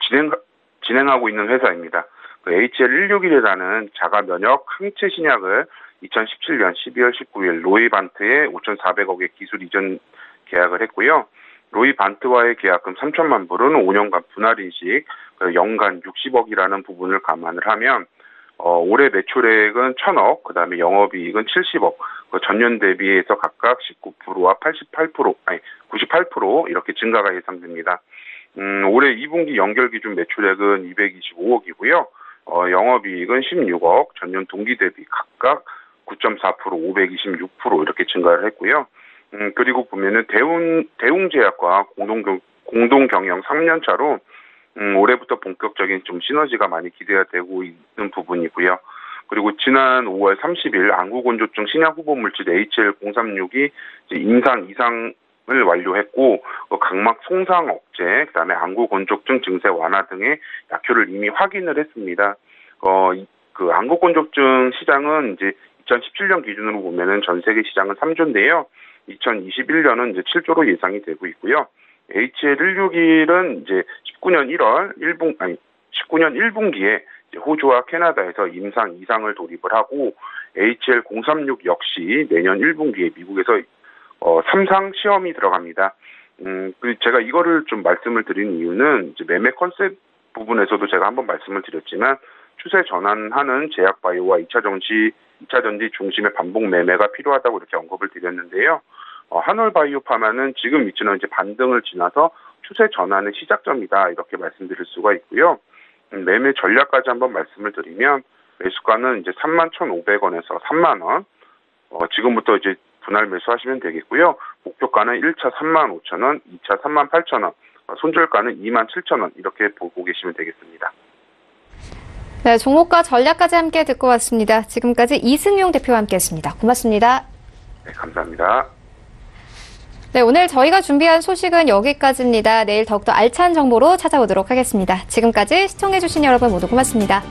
진행하고 있는 회사입니다. 그 HL161이라는 자가 면역 항체 신약을 2017년 12월 19일 로이반트에 5,400억의 기술 이전 계약을 했고요. 로이반트와의 계약금 3천만 불은 5년간 분할 인식, 연간 60억이라는 부분을 감안을 하면 올해 매출액은 1,000억, 그다음에 영업이익은 70억, 전년 대비해서 각각 19%와 98% 이렇게 증가가 예상됩니다. 올해 2분기 연결 기준 매출액은 225억이고요. 영업이익은 16억, 전년 동기 대비 각각 9.4%, 526% 이렇게 증가를 했고요. 그리고 보면은 대웅제약과 공동 경영 3년 차로 올해부터 본격적인 좀 시너지가 많이 기대가 되고 있는 부분이고요. 그리고 지난 5월 30일 안구건조증 신약 후보 물질 HL036이 임상 이상을 완료했고 각막 손상 억제, 그다음에 안구건조증 증세 완화 등의 약효를 이미 확인을 했습니다. 그 안구건조증 시장은 이제 2017년 기준으로 보면은 전 세계 시장은 3조인데요. 2021년은 이제 7조로 예상이 되고 있고요. HL161은 이제 19년 1분기에 호주와 캐나다에서 임상 이상을 돌입을 하고 HL036 역시 내년 1분기에 미국에서 3상 시험이 들어갑니다. 제가 이거를 좀 말씀을 드린 이유는 이제 매매 컨셉 부분에서도 제가 한번 말씀을 드렸지만 추세 전환하는 제약 바이오와 2차 전지 중심의 반복 매매가 필요하다고 이렇게 언급을 드렸는데요. 한올바이오파마는 지금 위치는 이제 반등을 지나서 추세 전환의 시작점이다 이렇게 말씀드릴 수가 있고요. 매매 전략까지 한번 말씀을 드리면 매수가는 이제 31,500원에서 3만 원. 지금부터 이제 분할 매수하시면 되겠고요. 목표가는 1차 35,000원, 2차 38,000원, 손절가는 27,000원 이렇게 보고 계시면 되겠습니다. 네, 종목과 전략까지 함께 듣고 왔습니다. 지금까지 이승용 대표와 함께했습니다. 고맙습니다. 네, 감사합니다. 네, 오늘 저희가 준비한 소식은 여기까지입니다. 내일 더욱더 알찬 정보로 찾아오도록 하겠습니다. 지금까지 시청해주신 여러분 모두 고맙습니다.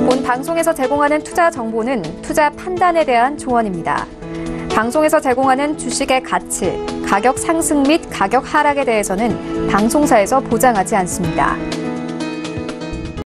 본 방송에서 제공하는 투자 정보는 투자 판단에 대한 조언입니다. 방송에서 제공하는 주식의 가치, 가격 상승 및 가격 하락에 대해서는 방송사에서 보장하지 않습니다.